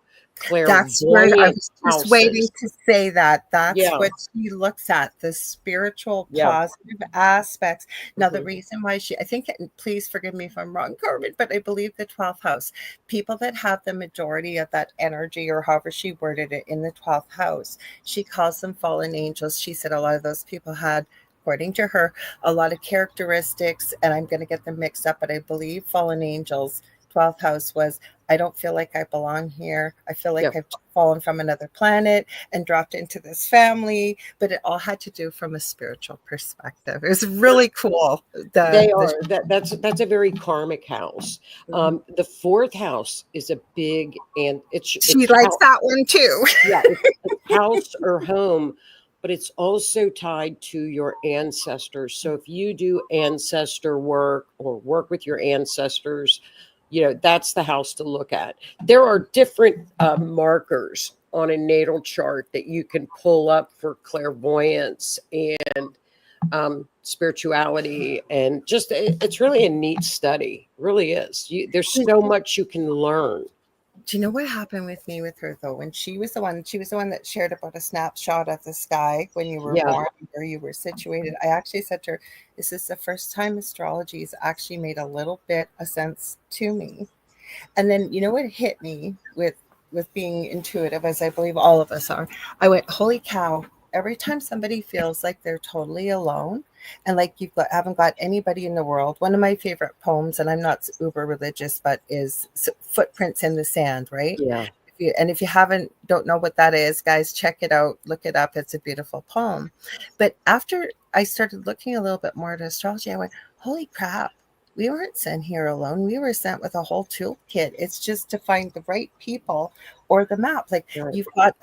That's where I clairvoyant was just waiting houses. to say that. That's Yeah. what she looks at, the spiritual Yeah. positive aspects. Now, the Mhm. reason why I think, please forgive me if I'm wrong, Carmen, but I believe the 12th house, people that have the majority of that energy, or however she worded it, in the 12th house, she calls them fallen angels. She said a lot of those people had, according to her, a lot of characteristics, and I'm going to get them mixed up, but I believe fallen angels, 12th house was, I don't feel like I belong here. I feel like Yeah. I've fallen from another planet and dropped into this family. But it all had to do from a spiritual perspective. It was really cool. They are. That's a very karmic house. Mhm. The 4th house is a big, and She likes that one too. yeah, it's house or home, but it's also tied to your ancestors. So if you do ancestor work or work with your ancestors, that's the house to look at. There are different markers on a natal chart that you can pull up for clairvoyance and spirituality, and just it's really a neat study. It really is. There's so much you can learn. Do you know what happened with me with her though? When she was the one that shared about a snapshot of the sky when you were Yeah. born, where you were situated. I actually said to her, this is the first time astrology has actually made a little bit of sense to me. And then, you know what hit me with being intuitive, as I believe all of us are? I went, holy cow! Every time somebody feels like they're totally alone, and like haven't got anybody in the world. One of my favorite poems, and I'm not uber religious, but is "Footprints in the Sand." Right? Yeah. If you don't know what that is, guys, check it out, look it up. It's a beautiful poem. But after I started looking a little bit more at astrology, I went, holy crap! We weren't sent here alone. We were sent with a whole toolkit. It's just to find the right people or the map. Like, Right. you've got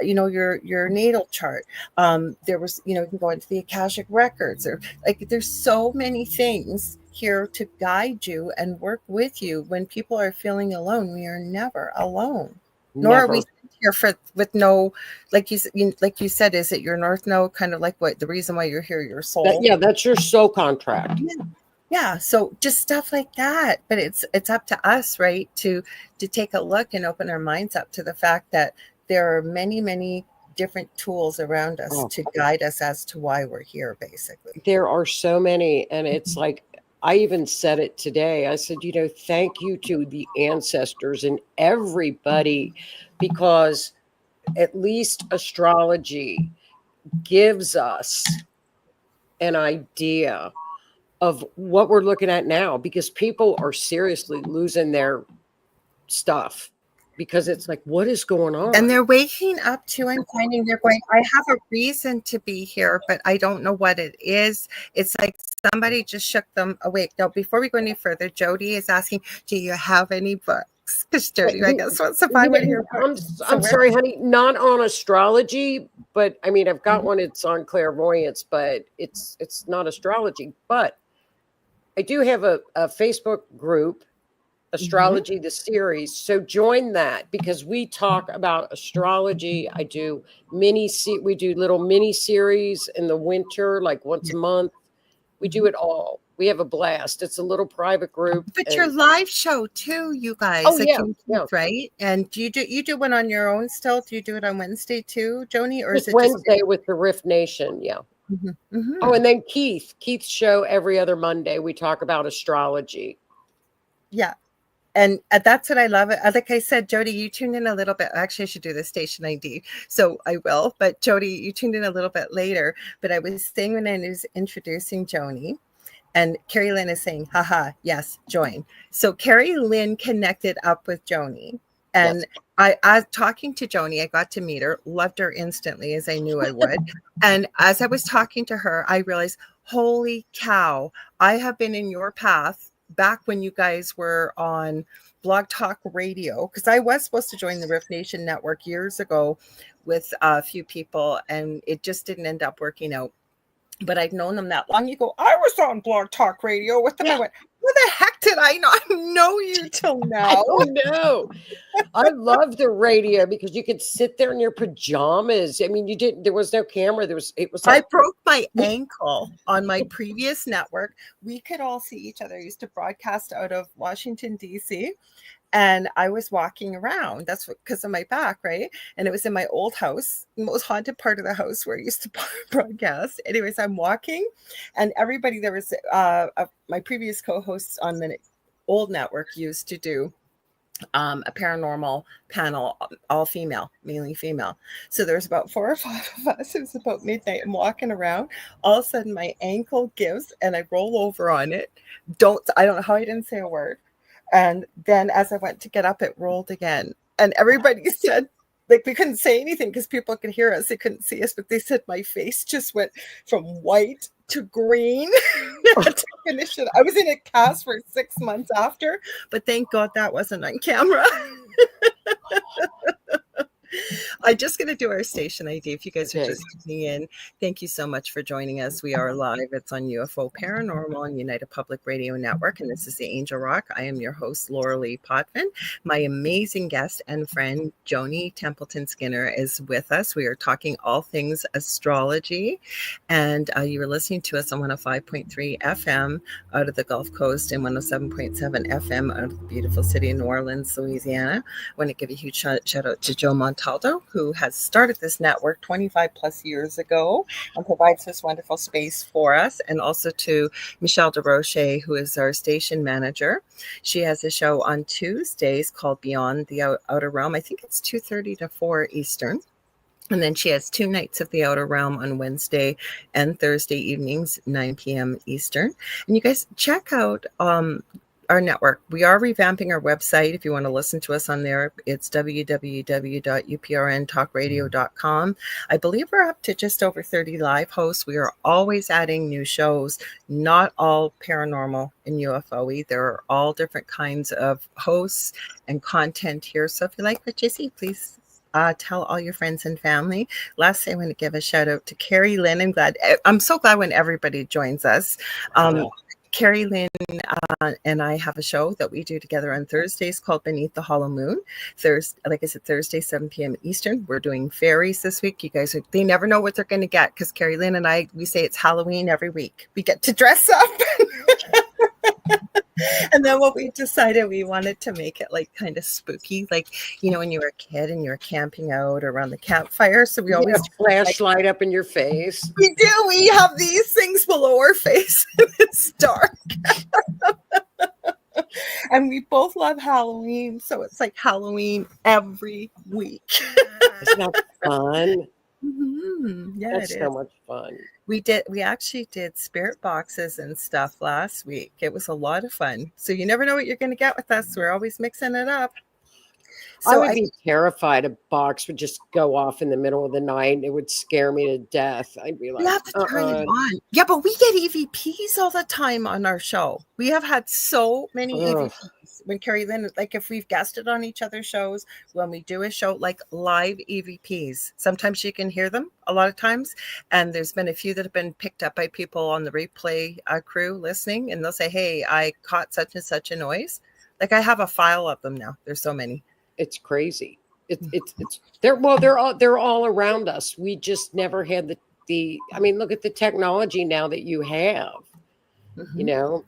your natal chart. There was, you can go into the Akashic records, or like, there's so many things here to guide you and work with you. When people are feeling alone, we are never alone. Nor are we Never. here with no, like you said, is it your north node? Kind of like what the reason why you're here, your soul. That's your soul contract. Yeah, so just stuff like that. But it's up to us, right, to take a look and open our minds up to the fact that there are many, many different tools around us to guide us as to why we're here, basically. There are so many, and it's like, I even said it today. I said, thank you to the ancestors and everybody, because at least astrology gives us an idea of what we're looking at now, because people are seriously losing their stuff, because it's like, what is going on? And they're waking up to and finding they're going, I have a reason to be here, but I don't know what it is. It's like somebody just shook them awake. Now, before we go any further, Jody is asking, do you have any books? Because Jody, I guess, wants to find one of your books. I'm sorry, honey, not on astrology, but I mean, I've got one. It's on clairvoyance, but it's not astrology. But I do have a Facebook group Astrology, the series. So join that because we talk about astrology. I do we do little mini series in the winter, like once a month. We do it all. We have a blast. It's a little private group. But your And live show too, you guys, oh like yeah, yeah. right? And do you do one on your own still? Do you do it on Wednesday too, Joni, or is Just it just Wednesday with the Riff Nation. Yeah. Mhm, mhm. Oh, and then Keith's show every other Monday. We talk about astrology. Yeah. And that's what I love. Like I said, Jody, you tuned in a little bit. Actually, I should do the station ID. So I will. But Jody, you tuned in a little bit later. But I was saying when I was introducing Joni, and Carrie Lynn is saying, haha, yes, join. So Carrie Lynn connected up with Joni. And Yes. I talking to Joni, I got to meet her, loved her instantly as I knew I would. And as I was talking to her, I realized, holy cow, I have been in your path back when you guys were on Blog Talk Radio, because I was supposed to join the Riff Nation Network years ago with a few people, and it just didn't end up working out. But I'd known them that long. You go, I was on Blog Talk Radio with them. Yeah. I went, where the heck did I not know you till now? I don't know. I love the radio because you could sit there in your pajamas. I mean, there was no camera. It was like, I broke my ankle on my previous network. We could all see each other. I used to broadcast out of Washington, D.C., and I was walking around. That's because of my back, right? And it was in my old house, the most haunted part of the house where I used to broadcast. Anyways, I'm walking, and everybody, there was my previous co-hosts on the old network used to do a paranormal panel, all female, mainly female. So there's about 4 or 5 of us. It was about midnight. I'm walking around. All of a sudden, my ankle gives, and I roll over on it. I don't know how I didn't say a word. And then as I went to get up, it rolled again. And everybody said, like, we couldn't say anything because people could hear us. They couldn't see us, but they said my face just went from white to green. To finish it. I was in a cast for 6 months after, but thank God that wasn't on camera. I'm just going to do our station ID. If you guys are just tuning in, thank you so much for joining us. We are live. It's on UFO Paranormal and United Public Radio Network, and this is the Angel Rock. I am your host, Lorilei Potvin. My amazing guest and friend, Joni Templeton-Skinner, is with us. We are talking all things astrology, and you are listening to us on 105.3 FM out of the Gulf Coast and 107.7 FM out of the beautiful city of New Orleans, Louisiana. I want to give a huge shout out to Joe Montaldo, who has started this network 25 plus years ago and provides this wonderful space for us, and also to Michelle DeRoche, who is our station manager. She has a show on Tuesdays called Beyond the Outer Realm. I think it's 2:30 to 4 Eastern. And then she has 2 nights of the Outer Realm on Wednesday and Thursday evenings, 9 p.m. Eastern. And you guys check out our network. We are revamping our website. If you want to listen to us on there, it's www.uprntalkradio.com. I believe we're up to just over 30 live hosts. We are always adding new shows, not all paranormal and UFO. There are all different kinds of hosts and content here. So if you like what you see, please tell all your friends and family. Lastly, I want to give a shout out to Carrie Lynn. I'm so glad when everybody joins us. Carrie Lynn and I have a show that we do together on Thursdays called Beneath the Hollow Moon. Like I said, Thursday, 7 p.m. Eastern. We're doing fairies this week. You guys, they never know what they're going to get because Carrie Lynn and I, we say it's Halloween every week. We get to dress up. And then what we decided, we wanted to make it like kind of spooky, like, you know, when you were a kid and you were camping out around the campfire. So we always flashlight up in your face. We do. We have these things below our face. It's dark. And we both love Halloween. So it's like Halloween every week. Isn't that fun? Mm-hmm. Yeah, that's so much fun. We actually did spirit boxes and stuff last week. It was a lot of fun. So you never know what you're going to get with us. We're always mixing it up. So I would be terrified a box would just go off in the middle of the night. It would scare me to death. I'd be like, you have to turn it on. Yeah, but we get EVPs all the time on our show. We have had so many EVPs. When Carrie Lynn, like if we've guested on each other's shows, when we do a show, like live EVPs, sometimes you can hear them a lot of times. And there's been a few that have been picked up by people on the replay crew listening. And they'll say, hey, I caught such and such a noise. Like I have a file of them now. There's so many. It's crazy. It's they're all around us. We just never had the I mean, look at the technology now that you have, you know.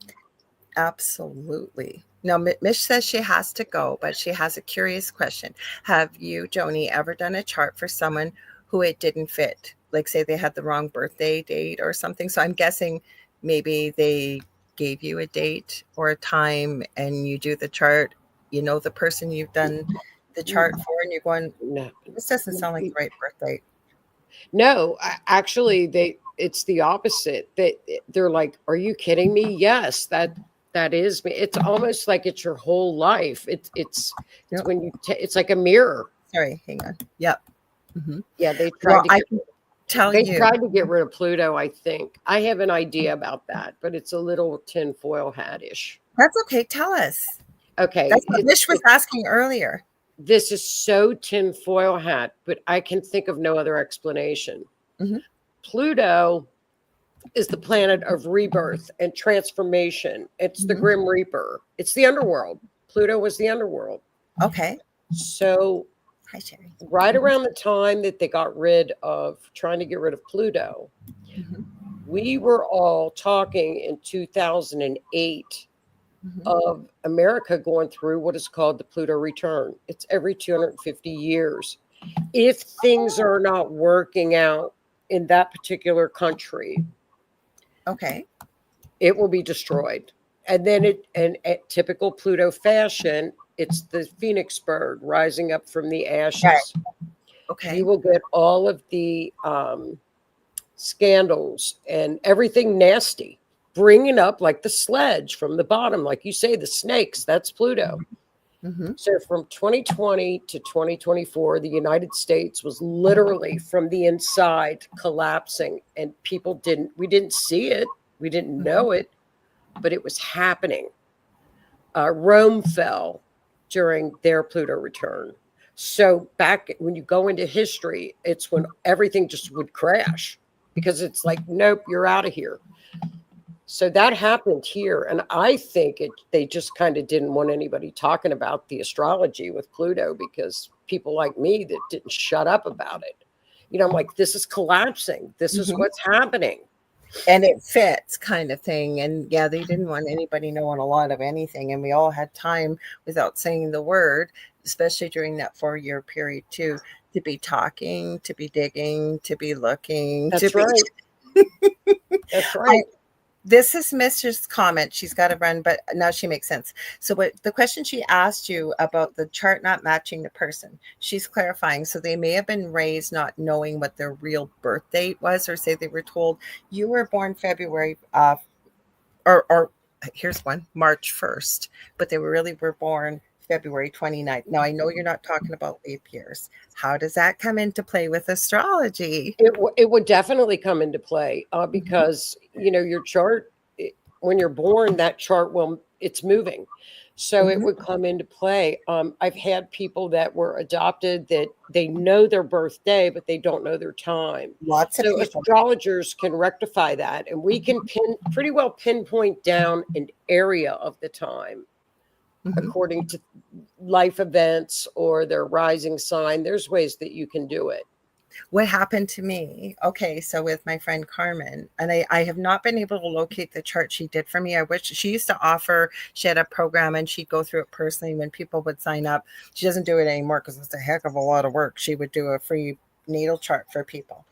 Absolutely. Now, Mish says she has to go, but she has a curious question. Have you, Joni, ever done a chart for someone who it didn't fit? Like, say they had the wrong birthday date or something. So I'm guessing maybe they gave you a date or a time and you do the chart. You know the person you've done the chart for, and you're going, No, this doesn't sound like the right birthday. no, actually, it's the opposite. They're like, "Are you kidding me?" Yes, that is me. It's almost like it's your whole life. It's Yep. when it's like a mirror. Sorry, hang on. Yep. Mm-hmm. Yeah, they Well, tried to I get can tell they you. tried to get rid of Pluto. I think I have an idea about that, but it's a little tinfoil hat-ish. That's okay. Tell us. Okay, That's what Mish was asking earlier. this is so tinfoil hat, but I can think of no other explanation. Mhm. Pluto is the planet of rebirth and transformation. It's the Mhm. Grim Reaper. It's the underworld. Pluto was the underworld. Okay. So, Hi, Sherry. right around the time that they got rid of trying to get rid of Pluto, Mhm. we were all talking in 2008 Mhm. of America going through what is called the Pluto return. It's every 250 years. If things are not working out in that particular country, Okay. it will be destroyed. And then at typical Pluto fashion, it's the phoenix bird rising up from the ashes. Okay. You will get all of the scandals and everything nasty, bringing up like the sledge from the bottom, like you say, the snakes. That's Pluto. Mhm. So from 2020 to 2024, the United States was literally from the inside collapsing, and we didn't see it, we didn't know it, but it was happening. Rome fell during their Pluto return. So back when you go into history, it's when everything just would crash because it's like, nope, you're out of here. So that happened here. And I think they just kind of didn't want anybody talking about the astrology with Pluto because people like me that didn't shut up about it. You know, I'm like, this is collapsing. This is Mhm. what's happening. And it fits kind of thing. And yeah, they didn't want anybody knowing a lot of anything. And we all had time without saying the word, especially during that 4-year period too, to be talking, to be digging, to be looking, to That's be. right. That's I, right. this is Mrs. comment. She's got to run, but now she makes sense. So, what the question she asked you about the chart not matching the person, she's clarifying. So, they may have been raised not knowing what their real birth date was, or say they were told you were born February, or here's one, March 1st, but they really were born February 29th. Now, I know you're not talking about leap years. How does that come into play with astrology? It would definitely come into play because your chart when you're born, that chart it's moving, so it Mhm. would come into play. I've had people that were adopted that they know their birthday but they don't know their time. Lots of So people. astrologers can rectify that, and we can pretty well pinpoint down an area of the time Mhm. according to life events or their rising sign. There's ways that you can do it. What happened to me? Okay, so with my friend Carmen, and I have not been able to locate the chart she did for me. I wish she used to offer, she had a program and she'd go through it personally when people would sign up. She doesn't do it anymore because it's a heck of a lot of work. She would do a free natal chart for people.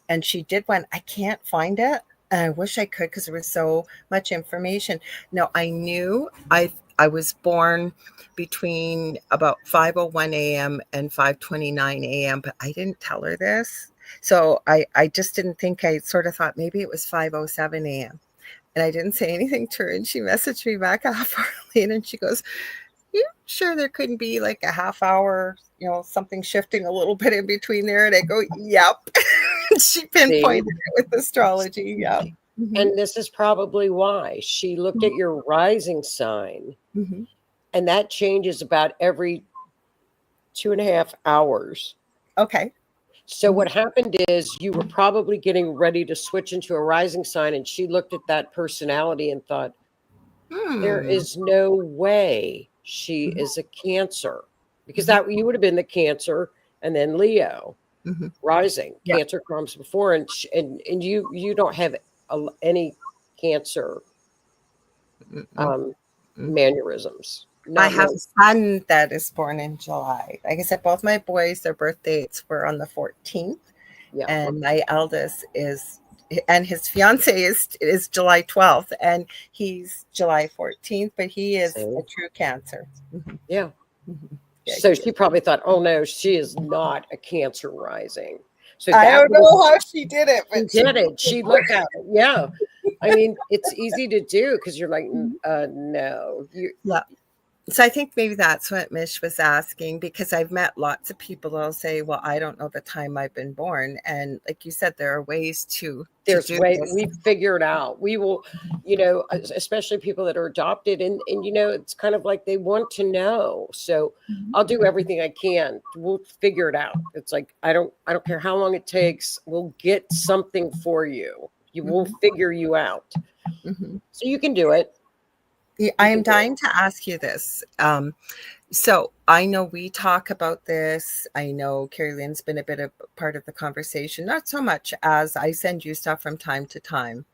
And she did one. I can't find it. And I wish I could because there was so much information. Now I knew I was born between about 5:01 a.m. and 5:29 a.m., but I didn't tell her this. So I just didn't think. I sort of thought maybe it was 5:07 a.m. And I didn't say anything to her. And she messaged me back a half hour later and she goes, you sure there couldn't be like a half hour, something shifting a little bit in between there? And I go, yep. She See? pinpointed it with astrology. Yeah. Mm-hmm. And this is probably why she looked at your rising sign, Mm-hmm. and that changes about every 2.5 hours. Okay. So Mm-hmm. what happened is you were probably getting ready to switch into a rising sign, and she looked at that personality and thought, there Hmm. is no way She is a Cancer, because that you would have been the Cancer and then Leo rising. Yeah. Cancer comes before, and you don't have any Cancer mannerisms. I Not have many. a son that is born in July. Like I said, both my boys, their birth dates were on the 14th. Yeah. And my eldest and his fiance is July 12th, and he's July 14th, but he is a true Cancer. Yeah. Yeah, So she probably thought, oh no, she is not a Cancer rising. So I don't know how she did it, but she did it. She looked at it. Yeah. I mean, it's easy to do because you're like, no. Yeah. So I think maybe that's what Mish was asking, because I've met lots of people that'll say, well, I don't know the time I've been born. And like you said, there are ways to There's do way this. we figure it out. We will, especially people that are adopted, and it's kind of like they want to know. So I'll do everything I can. We'll figure it out. It's like I don't care how long it takes. We'll get something for you. We'll figure you out. So you can do it. I am dying to ask you this. So I know we talk about this. I know Carrie Lynn's been a bit of part of the conversation, not so much as I send you stuff from time to time,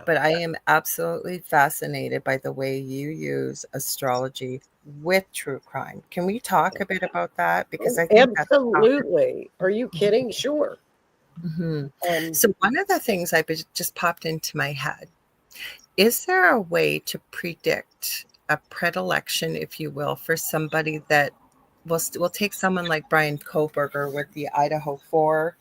but I am absolutely fascinated by the way you use astrology with true crime. Can we talk a bit about that? Because I think absolutely. Are you kidding? Sure. So one of the things just popped into my head. Is there a way to predict a predilection, if you will, for somebody that we'll take someone like Brian Koberger with the Idaho 4,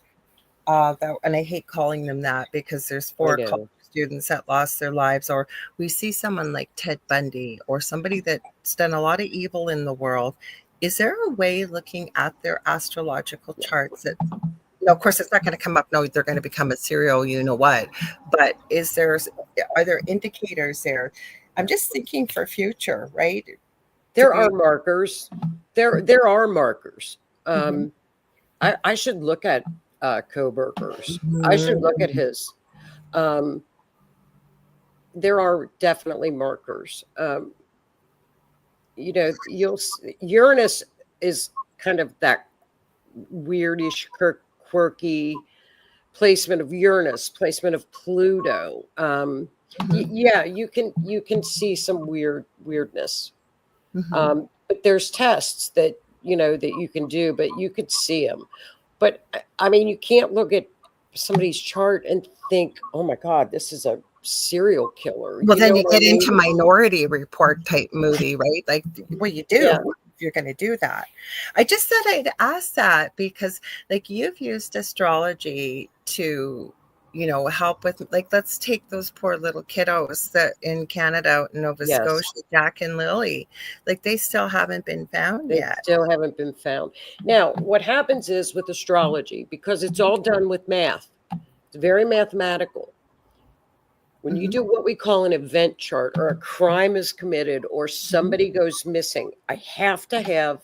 and I hate calling them that because there's 4 college students that lost their lives, or we see someone like Ted Bundy or somebody that's done a lot of evil in the world. Is there a way, looking at their astrological charts, that of course, it's not going to come up, no, they're going to become a serial, you know what, but are there indicators there? I'm just thinking for future, right? There are markers. There are markers. I should look at Koberger's. I should look at his. There are definitely markers. Uranus is kind of that weirdish, quirky placement of Uranus, placement of Pluto. Yeah, you can see some weirdness. But there's tests that you can do, but you could see them. But I mean, you can't look at somebody's chart and think, oh my God, this is a serial killer. Well, then you get into Minority Report type movie, right? Like, what you do if you're going to do that. I just thought I'd ask that because, like, you've used astrology to, help with, like, let's take those poor little kiddos that in Canada, out in Nova Scotia, Jack and Lily, like, they still haven't been found yet. Still haven't been found. Now, what happens is with astrology, because it's all done with math, it's very mathematical. When you do what we call an event chart, or a crime is committed, or somebody goes missing, I have to have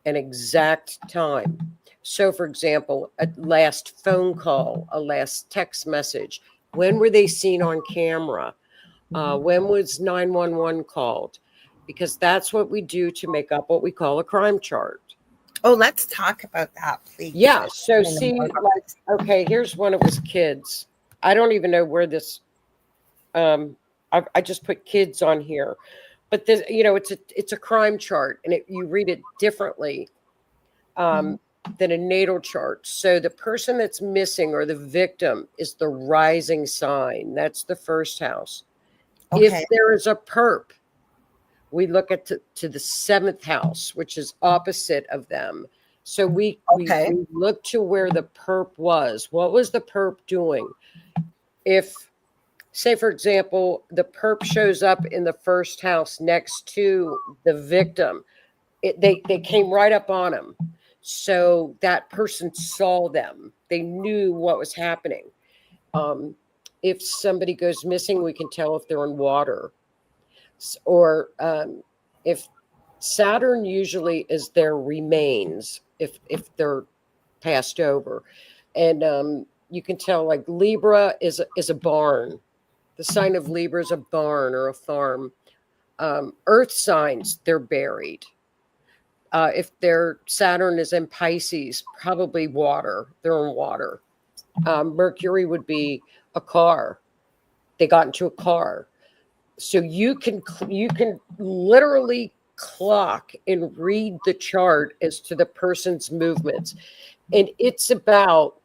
an exact time. So, for example, a last phone call, a last text message. When were they seen on camera? When was 911 called? Because that's what we do to make up what we call a crime chart. Oh, let's talk about that, please. Yeah. So see, okay, here's one of his kids. I don't even know where this. I just put kids on here, but this, it's a crime chart, and you read it differently than a natal chart. So the person that's missing, or the victim, is the rising sign. That's the first house. Okay. If there is a perp, we look at to the 7th house, which is opposite of them. So we look to where the perp was. What was the perp doing? If, say, for example, the perp shows up in the first house next to the victim, they came right up on him. So that person saw them. They knew what was happening. If somebody goes missing, we can tell if they're in water. Or if Saturn usually is their remains, if they're passed over. And you can tell, like, Libra is a barn. The sign of Libra is a barn or a farm. Earth signs, they're buried. If their Saturn is in Pisces, probably water. They're in water. Mercury would be a car. They got into a car. So you can literally clock and read the chart as to the person's movements, and it's about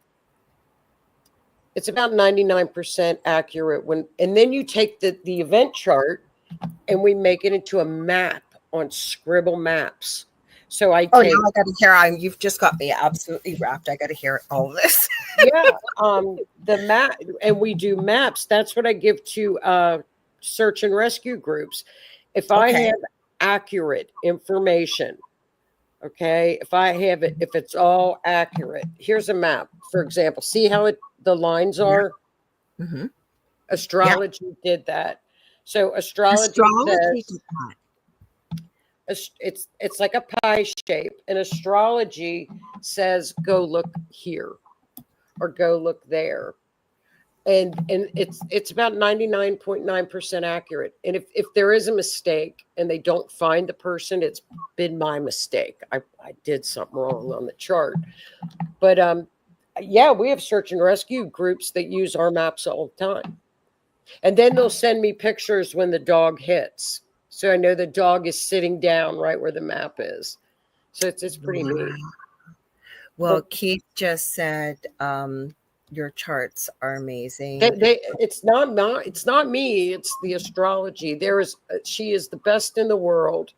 99% accurate. And then you take the event chart and we make it into a map on Scribble Maps. So I Oh, take, now I got to hear. You've just got me absolutely wrapped. I got to hear all of this. yeah, the map, and we do maps. That's what I give to search and rescue groups. If I Okay. have accurate information, okay, if it's all accurate, here's a map. For example, see how the lines are? Mm-hmm. Astrology did that. So astrology Astrology says did that. it's like a pie shape, and astrology says go look here or go look there, and it's about 99.9% accurate. And if there is a mistake and they don't find the person, it's been my mistake. I did something wrong on the chart. But yeah, we have search and rescue groups that use our maps all the time, and then they'll send me pictures when the dog hits. So I know the dog is sitting down right where the map is. So it's pretty neat. Well, But Keith just said your charts are amazing. it's not me. It's the astrology. She is the best in the world,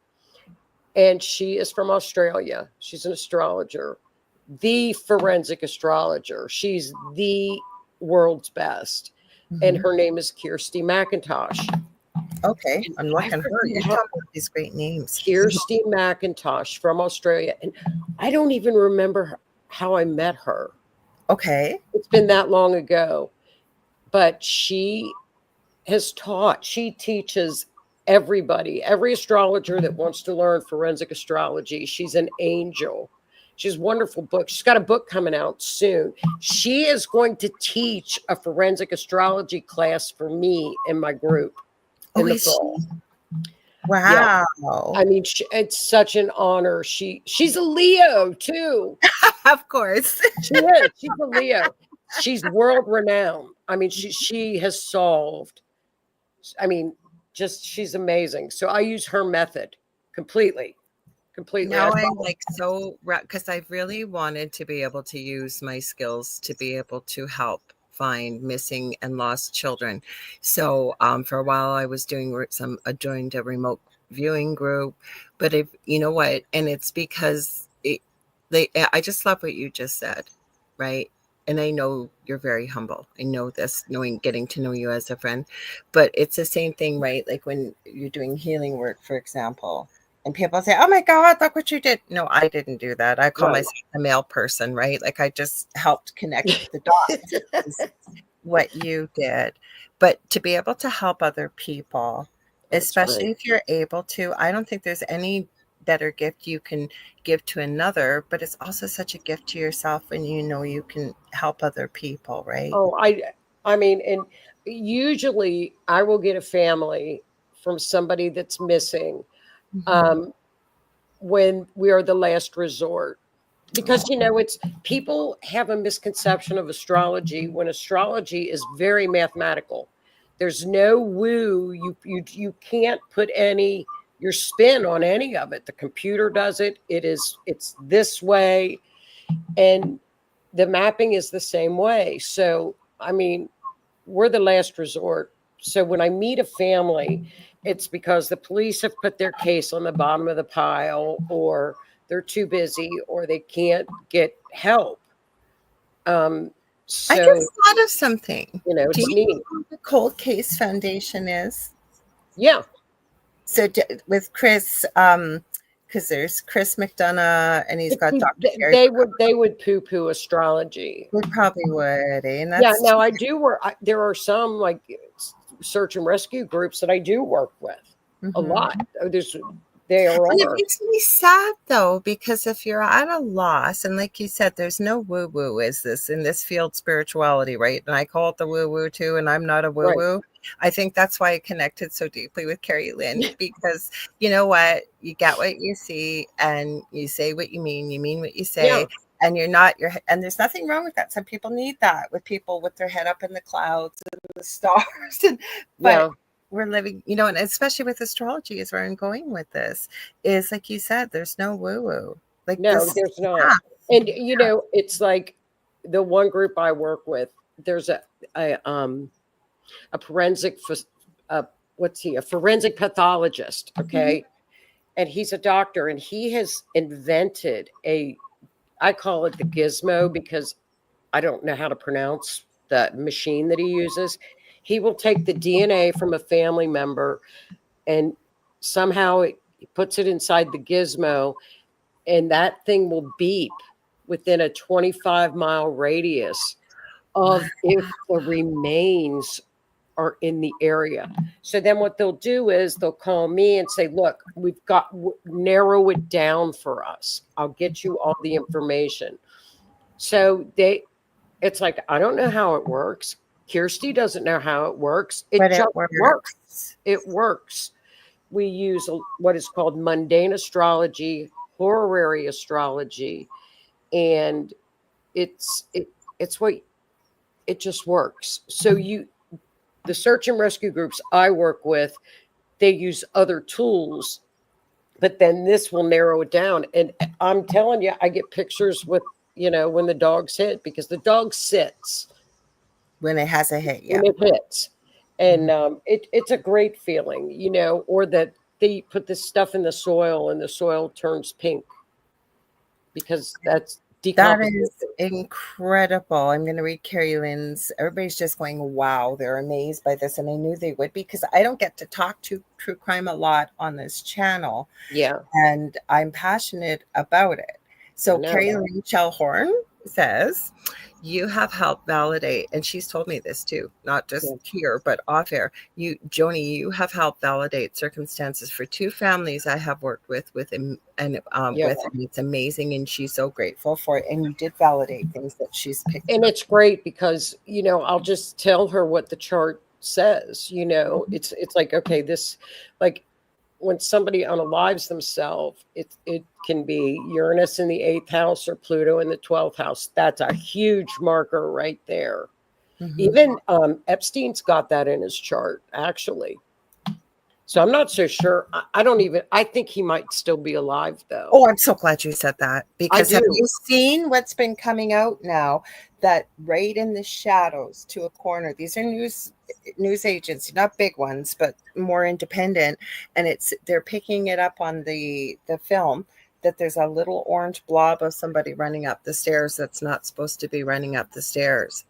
and she is from Australia. She's an astrologer, the forensic astrologer. She's the world's best, and her name is Kirsty McIntosh. Okay, I'm looking her. You're talking about these great names. Kirsty McIntosh from Australia. And I don't even remember how I met her. Okay. It's been that long ago. But she teaches everybody, every astrologer that wants to learn forensic astrology. She's an angel. She has a wonderful book. She's got a book coming out soon. She is going to teach a forensic astrology class for me in my group. In the fall. Wow. Yeah. I mean, it's such an honor. She's a Leo too. Of course. She is. She's a Leo. She's world renowned. I mean, she has solved. I mean, she's amazing. So I use her method completely. Now I'm like because I've really wanted to be able to use my skills to be able to help find missing and lost children. So for a while I was doing I joined a remote viewing group, but if you know what, and it's because I just love what you just said, right? And I know you're very humble. I know this, getting to know you as a friend, but it's the same thing, right? Like when you're doing healing work, for example, and people say, "Oh my God, look what you did." No, I didn't do that. I call myself a male person, right? Like I just helped connect the dots. What you did. But to be able to help other people, especially if you're able to, I don't think there's any better gift you can give to another, but it's also such a gift to yourself when you know you can help other people, right? Oh, I mean, and usually I will get a family from somebody that's missing. When we are the last resort, because it's people have a misconception of astrology when astrology is very mathematical. There's no woo. You can't put your spin on any of it. The computer does it. It's this way, and the mapping is the same way. So I mean, we're the last resort. So when I meet a family, it's because the police have put their case on the bottom of the pile, or they're too busy, or they can't get help. I just thought of something. It's neat. Know what the Cold Case Foundation is? Yeah. So with Chris, because there's Chris McDonough, and he's got Dr. They would poo-poo astrology. They probably would, and now I do work. There are some like search and rescue groups that I do work with a lot. It makes me sad though, because if you're at a loss, and like you said, there's no woo-woo in this field, spirituality, right? And I call it the woo-woo too, and I'm not a woo-woo. Right. I think that's why I connected so deeply with Carrie Lynn, because you know what? You get what you see and you say what you mean what you Yeah. say, and you're not your, and there's nothing wrong with that. Some people need that, with people with their head up in the clouds and the stars. But Yeah. we're living, you know, and especially with astrology is where I'm going with this, is like you said, there's no woo-woo. Like No, this, there's not. yeah, And it's like the one group I work with, there's a forensic what's he, a forensic pathologist, okay? And he's a doctor, and he has invented I call it the gizmo because I don't know how to pronounce the machine that he uses. He will take the DNA from a family member and somehow he puts it inside the gizmo, and that thing will beep within a 25-mile radius of if the remains are in the area. So then what they'll do is they'll call me and say, look, we've got, narrow it down for us. I'll get you all the information. So it's like, I don't know how it works. Kirsty doesn't know how it works. It but it just works. works. It works. We use what is called mundane astrology, horary astrology, and it's what it just works. So the search and rescue groups I work with, they use other tools, but then this will narrow it down. And I'm telling you, I get pictures with, when the dog's hit, because the dog sits When it has a hit, yeah. when it hits. And it's a great feeling, or that they put this stuff in the soil and the soil turns pink because that's That decomposition. is incredible. I'm going to read Carrie Lynn's. Everybody's just going, wow, they're amazed by this. And I knew they would be, because I don't get to talk to true crime a lot on this channel. Yeah. And I'm passionate about it. So No. Carrie Lynn Shellhorn says, you have helped validate, and she's told me this too, not just here, but off air. Joni, you have helped validate circumstances for two families I have worked with him, and it's amazing, and she's so grateful for it. And you did validate things that she's picked. And it's great because, I'll just tell her what the chart says, it's like, okay, this, like, when somebody unalives themselves, it can be Uranus in the 8th house or Pluto in the 12th house. That's a huge marker right there. Even Epstein's got that in his chart, actually. So I'm not so sure. I think he might still be alive, though. Oh, I'm so glad you said that, because have you seen what's been coming out now, that right in the shadows to a corner, these are news agencies, not big ones, but more independent. And they're picking it up on the film, that there's a little orange blob of somebody running up the stairs that's not supposed to be running up the stairs.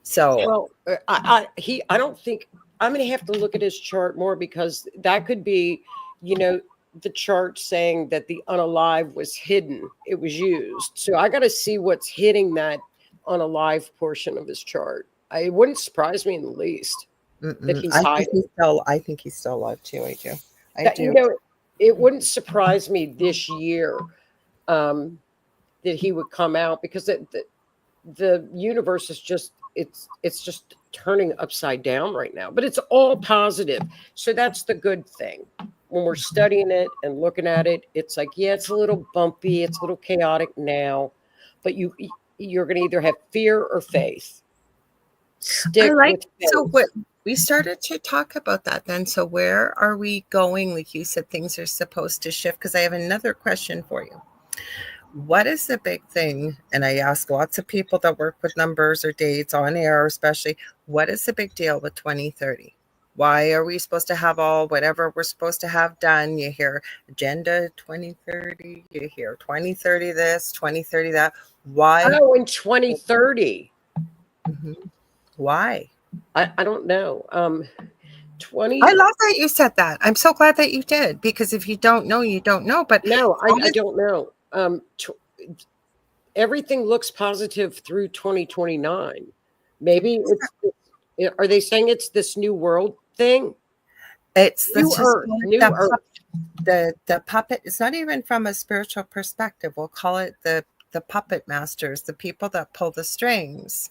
So, well, I don't think, I'm going to have to look at his chart more, because that could be, the chart saying that the unalive was hidden. It was used. So I got to see what's hitting that unalive portion of his chart. It wouldn't surprise me in the least that he's hiding. I think he's still alive too. I do. It wouldn't surprise me this year that he would come out, because the universe is just, it's just turning upside down right now, but it's all positive. So that's the good thing. When we're studying it and looking at it, it's like, yeah, it's a little bumpy, it's a little chaotic now, but you're going to either have fear or faith. Stick with faith. So we started to talk about that then. So where are we going? Like you said, things are supposed to shift, because I have another question for you. What is the big thing? And I ask lots of people that work with numbers or dates on air, especially, what is the big deal with 2030? Why are we supposed to have whatever we're supposed to have done? You hear Agenda 2030, you hear 2030 this, 2030 that. Why? Oh, in 2030. Why? I don't know. 20. I love that you said that. I'm so glad that you did, because if you don't know, you don't know. But no, I don't know. Everything looks positive through 2029. Maybe are they saying it's this new world thing? It's new Earth. The puppet. It's not even from a spiritual perspective. We'll call it the puppet masters, the people that pull the strings.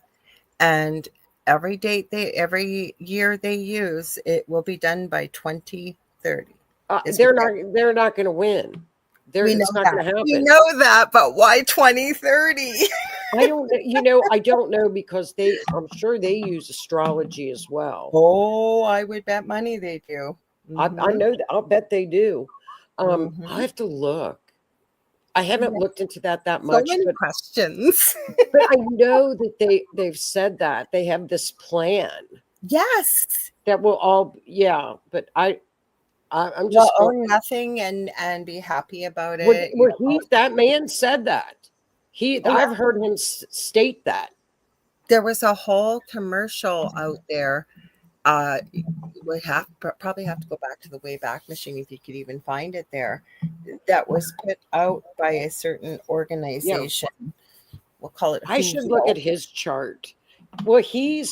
And every year they use, it will be done by 2030. Is what They're not going to win. we know It's not going that. to We happen. know that, but why 2030? I don't know because I'm sure they use astrology as well. Oh, I would bet money they do. I know that. I'll bet they do. I Mhm. have to look. I haven't Yeah. looked into that So much, many questions. but I know that they've said that they have this plan Yes. that will all, yeah. But I'm Well, just going. own nothing and be happy about Well, it. well, that man said that. Oh, I've yeah. heard him state that. There was a whole commercial out there. You would probably have to go back to the Wayback Machine if you could even find it there. That was put out by a certain Yeah, organization. We'll call it I should look Whoville. at his chart. Well, he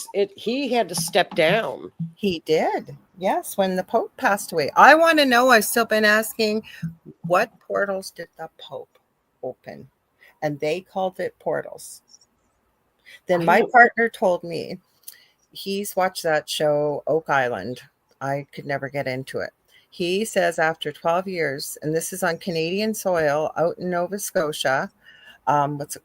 had to step down. He did. Yes, when the Pope passed away. I want to know, I've still been asking, what portals did the Pope open? And they called it portals. Then I my don't. partner told me he's watched that show, Oak Island. I could never get into it. He says after 12 years, and this is on Canadian soil out in Nova Scotia,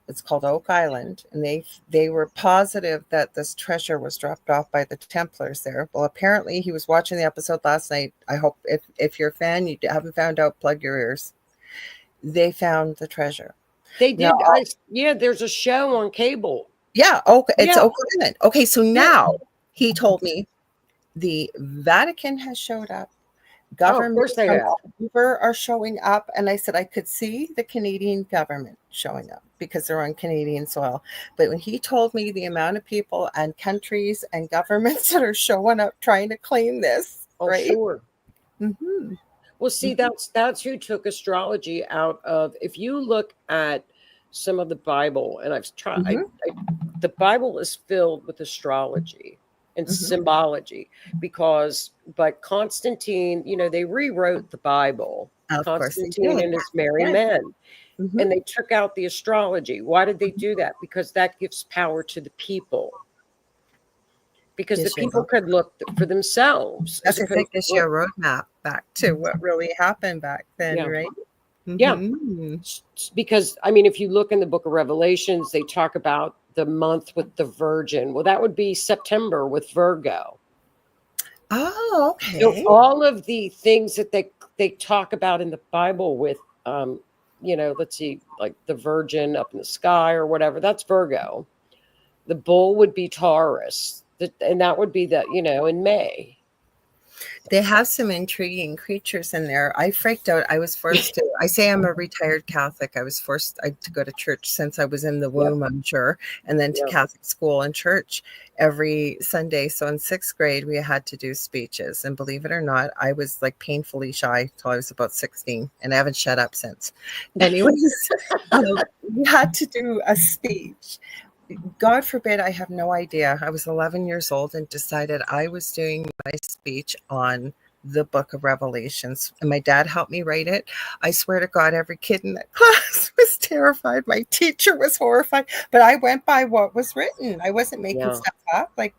it's called Oak Island, and they were positive that this treasure was dropped off by the Templars there. Well, apparently he was watching the episode last night. I hope if you're a fan, you haven't found out, plug your ears. They found the treasure. They Now, did. Yeah, there's a show on cable. yeah, it's Yeah, Oak Island. Okay, so yeah. now he told me the Vatican has showed up. Oh, of course Governments they from have. all over are showing up. And I said I could see the Canadian government showing up because they're on Canadian soil. But when he told me the amount of people and countries and governments that are showing up trying to claim this, Oh, right? sure. Mm-hmm. Well, see, that's who took astrology out of. If you look at some of the Bible, and I've tried, Mm-hmm. the Bible is filled with astrology and Mm-hmm. symbology but Constantine, they rewrote the Bible. Of course they Constantine did. and his merry Yeah. men, Mm-hmm. and they took out the astrology. Why did they do that? Because that gives power to the people. Because the people could look for themselves. That's a thing, gives you a roadmap back to what really happened back then, Yeah. right? Yeah. Mm-hmm. Because, I mean, if you look in the book of Revelations, they talk about the month with the Virgin. Well, that would be September with Virgo. Oh, So okay. all of the things that they talk about in the Bible with, let's see, like the Virgin up in the sky or whatever, that's Virgo. The bull would be Taurus. And that would be in May. They have some intriguing creatures in there. I freaked out. I was forced to, I say I'm a retired Catholic. I was forced to go to church since I was in the womb, I'm sure, and then to Yeah. Catholic school and church every Sunday. So in 6th grade, we had to do speeches. And believe it or not, I was like painfully shy till I was about 16, and I haven't shut up since. Anyways, we had to do a speech. God forbid, I have no idea. I was 11 years old and decided I was doing my speech on the book of Revelations. And my dad helped me write it. I swear to God, every kid in that class was terrified. My teacher was horrified. But I went by what was written. I wasn't making stuff up. Like,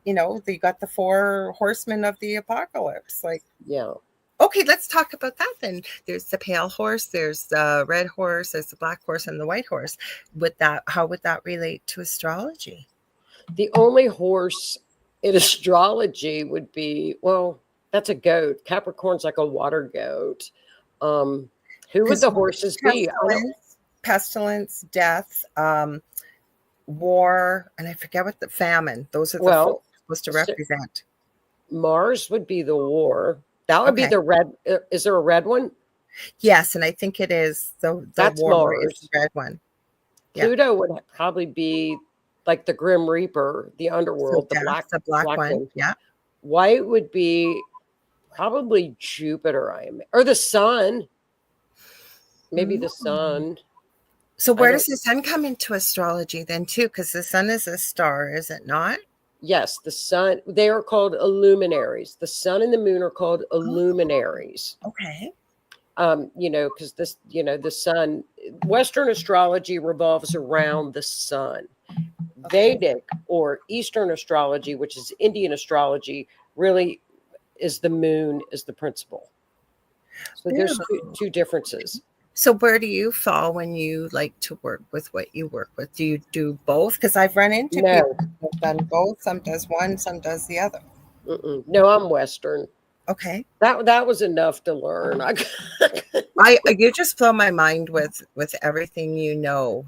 they got the 4 horsemen of the apocalypse. Like, Yeah. okay, let's talk about that then. There's the pale horse, there's the red horse, there's the black horse, and the white horse. How would that relate to astrology? The only horse in astrology would be, well, that's a goat. Capricorn's like a water goat. Who would the horses be? Pestilence, death, war, and I forget what the famine. Those are the supposed to represent. Mars would be the war. That would be the red. Is there a red one? Yes, and I think it is. That's war Mars. Is the red one. Pluto would probably be like the Grim Reaper, the underworld, so the black one. Yeah. White would be probably Jupiter, or the sun. Maybe the sun. So where does the sun come into astrology then too? Because the sun is a star, is it not? Yes, the sun. They are called illuminaries. The sun and the moon are called illuminaries. Okay. Because the sun, Western astrology revolves around the sun. Vedic or Eastern astrology, which is Indian astrology, really is the moon is the principle. So there's two differences. So where do you fall when you like to work with what you work with? Do you do both? Because I've run into people who've done both. Some does one, some does the other. No, I'm Western. Okay. That was enough to learn. You just blow my mind with everything you know.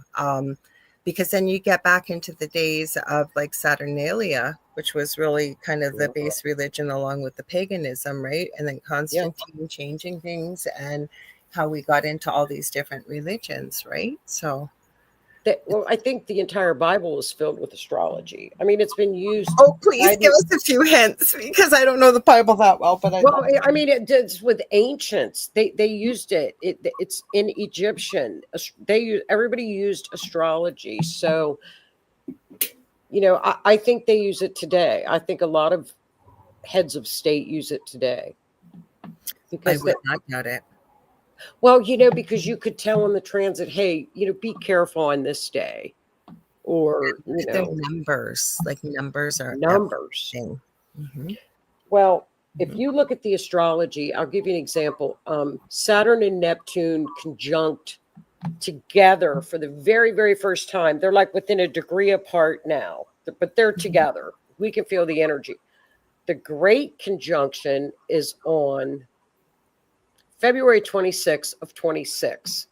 Because then you get back into the days of like Saturnalia, which was really kind of the base religion along with the paganism, right? And then Constantine changing things and how we got into all these different religions, right? So I think the entire Bible is filled with astrology. I mean, it's been used. Oh, please give us a few hints, because I don't know the Bible that well. But I mean, it's with ancients. They used it. It's in Egyptian. Everybody used astrology. So, I think they use it today. I think a lot of heads of state use it today. Because I would not doubt it. Well, because you could tell in the transit, hey, be careful on this day. Or, they're numbers. Like numbers are numbers. Well, if you look at the astrology, I'll give you an example. Saturn and Neptune conjunct together for the very, very first time. They're like within a degree apart now, but they're together. We can feel the energy. The Great Conjunction is on February 26th of 26.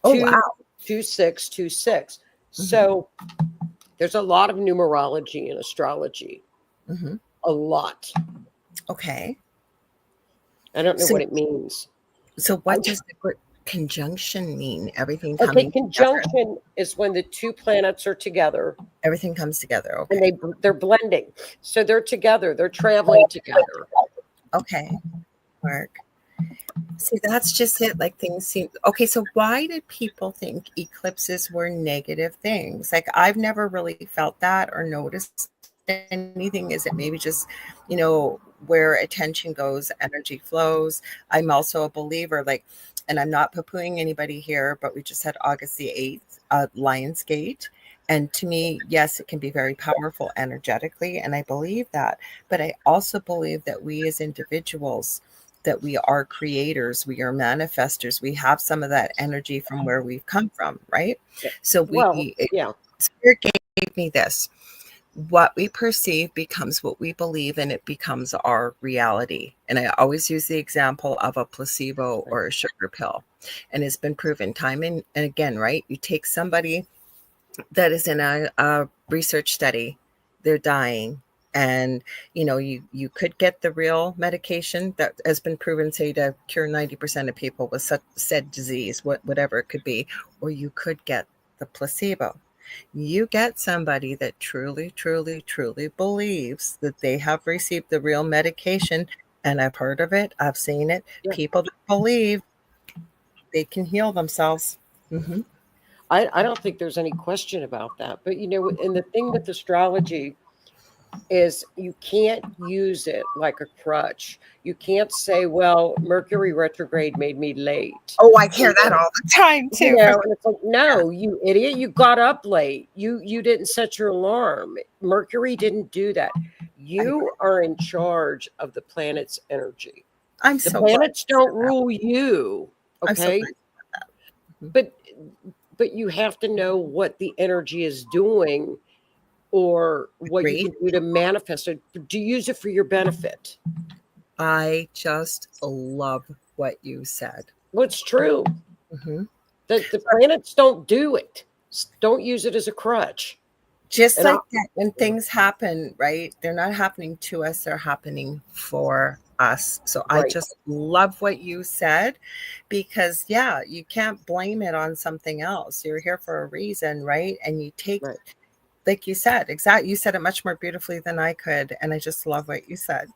Oh, wow. 2626. So there's a lot of numerology in astrology. A lot. Okay. I don't know what it means. So what does the conjunction mean? Everything coming conjunction together? Is when the two planets are together. Everything comes together. Okay. And they're blending. So they're together. They're traveling together. Okay. Mark. See, that's just it. Like things seem okay. So why did people think eclipses were negative things? Like I've never really felt that or noticed anything. Is it maybe just, where attention goes, energy flows? I'm also a believer, and I'm not poo-pooing anybody here, but we just had August the 8th, Lionsgate. And to me, yes, it can be very powerful energetically. And I believe that. But I also believe that we as individuals, that we are creators, we are manifestors. We have some of that energy from where we've come from, right? So Spirit gave me this. What we perceive becomes what we believe, and it becomes our reality. And I always use the example of a placebo or a sugar pill. And it's been proven time and again, right? You take somebody that is in a research study, they're dying. And, you could get the real medication that has been proven, say, to cure 90% of people with said disease, whatever it could be, or you could get the placebo. You get somebody that truly, truly, truly believes that they have received the real medication. And I've heard of it. I've seen it. Yeah. People that believe they can heal themselves. I don't think there's any question about that. But, and the thing with astrology is you can't use it like a crutch. You can't say, well, Mercury retrograde made me late. Oh, I hear that all the time too. And it's like, no, you idiot, you got up late. You didn't set your alarm. Mercury didn't do that. You are in charge of the planet's energy. The planets don't rule you. Okay. But you have to know what the energy is doing, or what you can do to manifest it. Do you use it for your benefit? I just love what you said. Well, it's true. The planets don't do it. Don't use it as a crutch. Just like that, when things happen, right? They're not happening to us. They're happening for us. So I just love what you said, because you can't blame it on something else. You're here for a reason, right? And you take... Like you said, you said it much more beautifully than I could. And I just love what you said.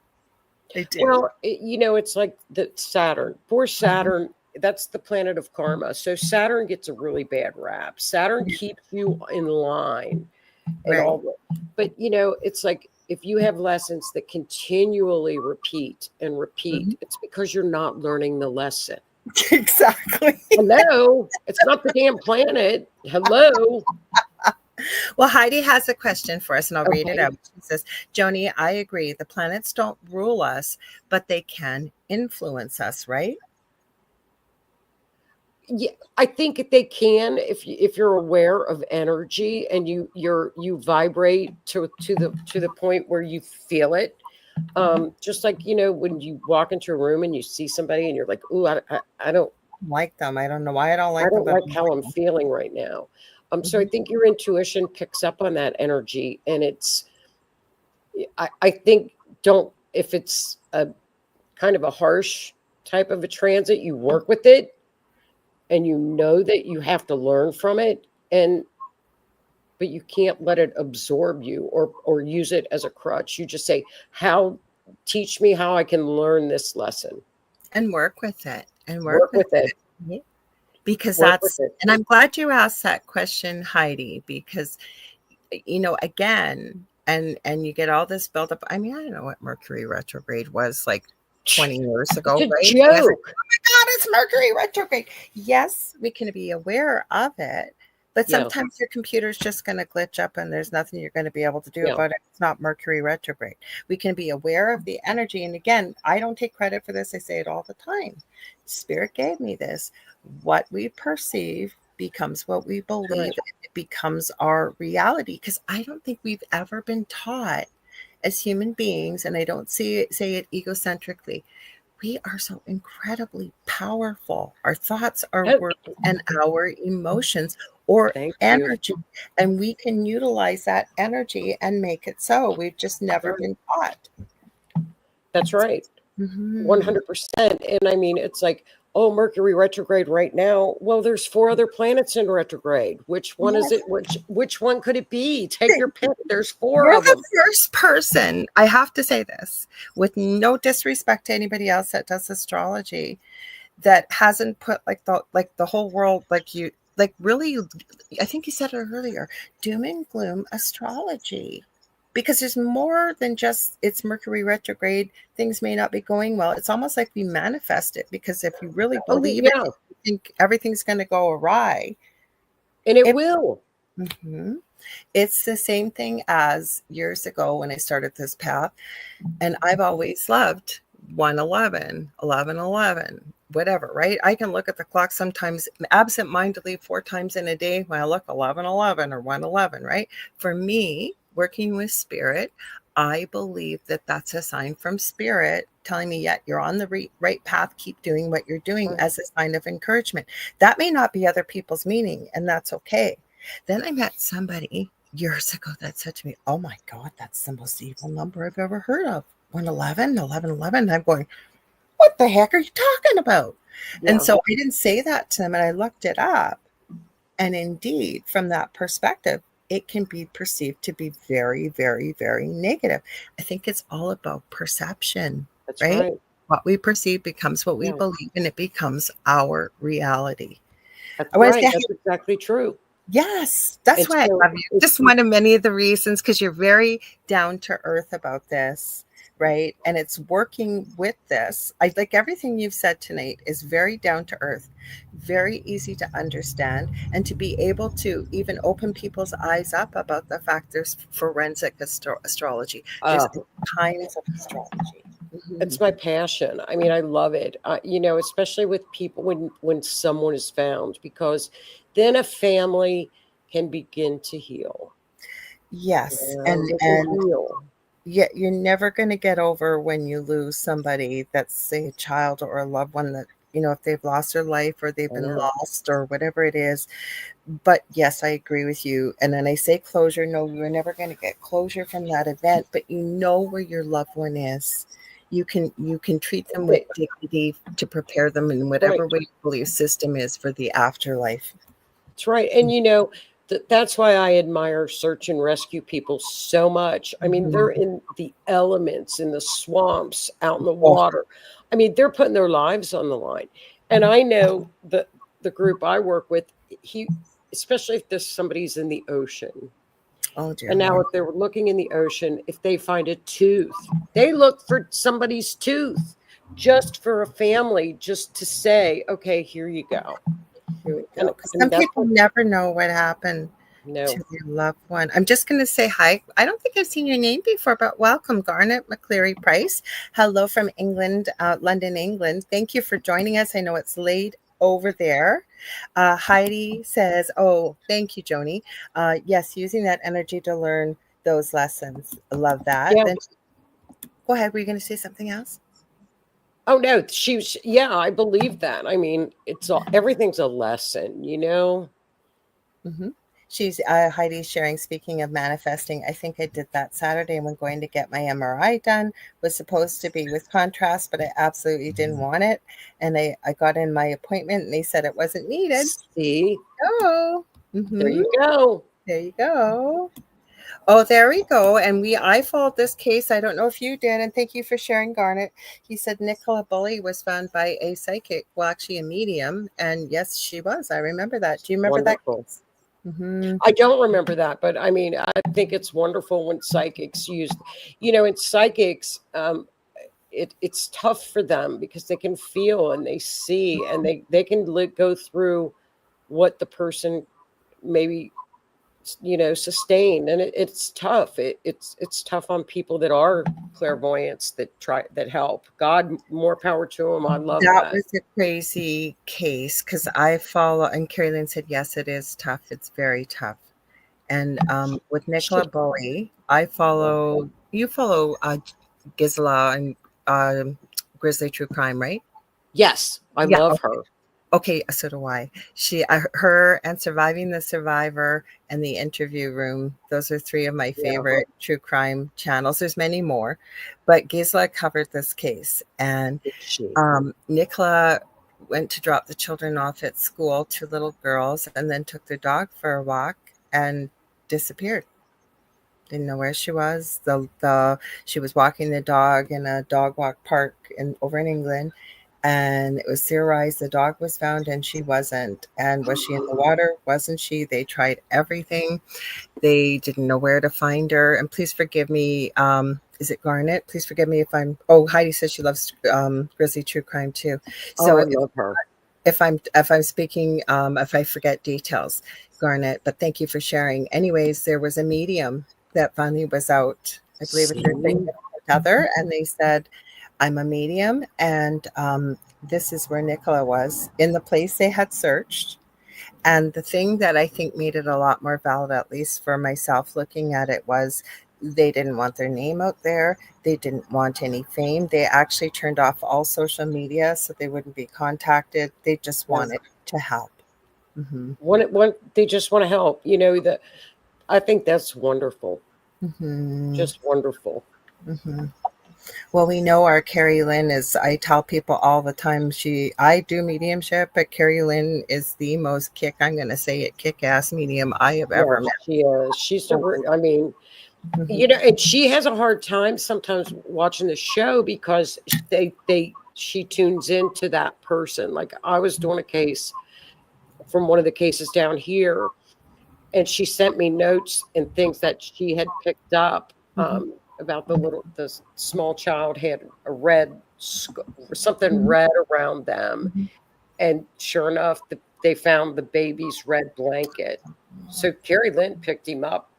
I do. Well, it's like the Saturn. Poor Saturn, that's the planet of karma. So Saturn gets a really bad rap. Saturn keeps you in line. And all that. But, it's like if you have lessons that continually repeat and repeat, it's because you're not learning the lesson. Exactly. Hello. It's not the damn planet. Hello. Well, Heidi has a question for us, and I'll read it Okay. out. She says, Joni, I agree. The planets don't rule us, but they can influence us, right? Yeah, I think they can if you're aware of energy and you vibrate to the point where you feel it. Just like when you walk into a room and you see somebody and you're like, "Ooh, I don't Like them. I don't know why I don't I like them, don't but like how I'm feeling right now." So I Mhm. think your intuition picks up on that energy, and I think don't if it's a kind of a harsh type of a transit, you work with it and you know that you have to learn from it, and but you can't let it absorb you or use it as a crutch. You just say, "How teach me how I can learn this lesson." and work with it and work Work with with it. it. Because Work with that's, it. and I'm glad you asked that question, Heidi, because again, and you get all this buildup. I mean, I don't know what Mercury retrograde was like 20 years It's ago, a right? And it's like, joke. oh my God, it's Mercury retrograde. Yes, we can be aware of it, but Yeah. sometimes your computer's just going to glitch up and there's nothing you're going to be able to do Yeah. about it. It's not Mercury retrograde. We can be aware of the energy. And again, I don't take credit for this. I say it all the time. Spirit gave me this. What we perceive becomes what we Right. believe, and it becomes our reality. Because I don't think we've ever been taught as human beings, and I don't say it egocentrically, we are so incredibly powerful. Our thoughts, our Oh, words, and our emotions or thank you. energy, and we can utilize that energy and make it so. We've just never Right. been taught. That's right. Mhm. 100%. And I mean, it's like, oh, Mercury retrograde right now. Well, there's four other planets in retrograde. Which one is Yes. it? Which one could it be? Take your pick. There's four You're of the them. first person, I have to say this, with no disrespect to anybody else that does astrology, that hasn't put like the whole world, like you, like really, I think you said it earlier, doom and gloom astrology. Because there's more than just it's Mercury retrograde, things may not be going well. It's almost like we manifest it, because if you really Oh, believe it, yeah. you think everything's going to go awry. And it It, will. Mhm. It's the same thing as years ago when I started this path. And I've always loved 111, 1111, whatever, right? I can look at the clock sometimes absent-mindedly 4 times in a day when I look 1111 or 111, right? For me, working with spirit, I believe that that's a sign from spirit telling me, yeah, you're on the right path. Keep doing what you're doing, Right. as a sign of encouragement. That may not be other people's meaning, and that's okay. Then I met somebody years ago that said to me, oh my God, that's the most evil number I've ever heard of. 111, 1111. I'm going, what the heck are you talking about? And Yeah. so I didn't say that to them, and I looked it up. And indeed, from that perspective, it can be perceived to be very, very, very negative. I think it's all about perception, That's right? right. What we perceive becomes what we Yeah. believe, and it becomes our reality. That's I want to right. say, That's exactly true. yes, that's And why I so love you. Just one of many of the reasons, because you're very down to earth about this, right? And it's working with this. I like everything you've said tonight is very down to earth, very easy to understand, and to be able to even open people's eyes up about the fact there's forensic astrology, there's uh, kinds of astrology. Mhm. it's my passion. I mean, I love it. Especially with people when someone is found, because then a family can begin to heal. Yes, and They can heal. yet you're never going to get over when you lose somebody that's, say, a child or a loved one, that, if they've lost their life or they've I been know. lost or whatever it is. But yes, I agree with you. And then I say closure. No, you're never going to get closure from that event, but you know where your loved one is. You can treat them with They- dignity to prepare them in right. whatever way your belief system is for the afterlife. That's right. And that's why I admire search and rescue people so much. I mean, they're Mhm. in the elements, in the swamps, out in the Oh, water. I mean, they're putting their lives on the line. And I know that the group I work with, especially if there's somebody's in the ocean. oh dear And now Lord. if they're looking in the ocean, if they find a tooth, they look for somebody's tooth just for a family, just to say, okay, here you go. Here we And go. Because and some that's people what never know what happened. No. to your loved one. I'm just going to say hi. I don't think I've seen your name before, but welcome, Garnet McCleary Price. Hello from England, London, England. Thank you for joining us. I know it's late over there. Heidi says, oh, thank you, Joni. Yes, using that energy to learn those lessons. I love that. Yeah. Then go ahead. Were you going to say something else? Oh no, yeah, I believe that. I mean, everything's a lesson, you know? Mm-hmm. She's Heidi's sharing. Speaking of manifesting, I think I did that Saturday when going to get my MRI done. Was supposed to be with contrast, but I absolutely didn't want it. And I got in my appointment, and they said it wasn't needed. See? Oh, There mm-hmm. you go. There you go. Oh, there we go. And I followed this case. I don't know if you did. And thank you for sharing, Garnet. He said Nicola Bully was found by a psychic, well, actually a medium. And yes, she was. I remember that. Do you remember Wonderful. that? Mm-hmm. I don't remember that, but I mean, I think it's wonderful when psychics use, in psychics, it's tough for them because they can feel and they see and they can go through what the person maybe sustain, and it's tough. It's tough on people that are clairvoyants that help. God, more power to them. I love That that. was a crazy case because I follow, and Carrie Lynn said, yes, it is tough. It's very tough. And with Nicola Bully, you follow Gisela and Grizzly True Crime, right? Yes, I Yeah. love her. Okay, so do I. Her and Surviving the Survivor and The Interview Room, those are three of my favorite true crime channels. There's many more, but Gisela covered this case. And Nicola went to drop the children off at school, two little girls, and then took their dog for a walk and disappeared. Didn't know where she was. She was walking the dog in a dog walk park over in England, and it was theorized the dog was found and she wasn't. And was she in the water? Wasn't she? They tried everything. They didn't know where to find her. And please forgive me. Is it Garnet? Please forgive me if I'm. Oh, Heidi says she loves Grizzly True Crime too. So I love her. If I'm speaking, if I forget details, Garnet. But thank you for sharing. Anyways, there was a medium that finally was out. I believe it's your thing other, and they said, I'm a medium, and this is where Nicola was, in the place they had searched. And the thing that I think made it a lot more valid, at least for myself looking at it, was they didn't want their name out there. They didn't want any fame. They actually turned off all social media so they wouldn't be contacted. They just wanted to help. Mm-hmm. They just want to help. I think that's wonderful. Mm-hmm. Just wonderful. Mm-hmm. Well, we know our Carrie Lynn is, I tell people all the time, I do mediumship, but Carrie Lynn is the most kick-ass medium I have ever met. She is. And she has a hard time sometimes watching the show because she tunes into that person. Like I was doing a case from one of the cases down here, and she sent me notes and things that she had picked up about the small child had a red something red around them, and sure enough, they found the baby's red blanket. So Carrie Lynn picked him up.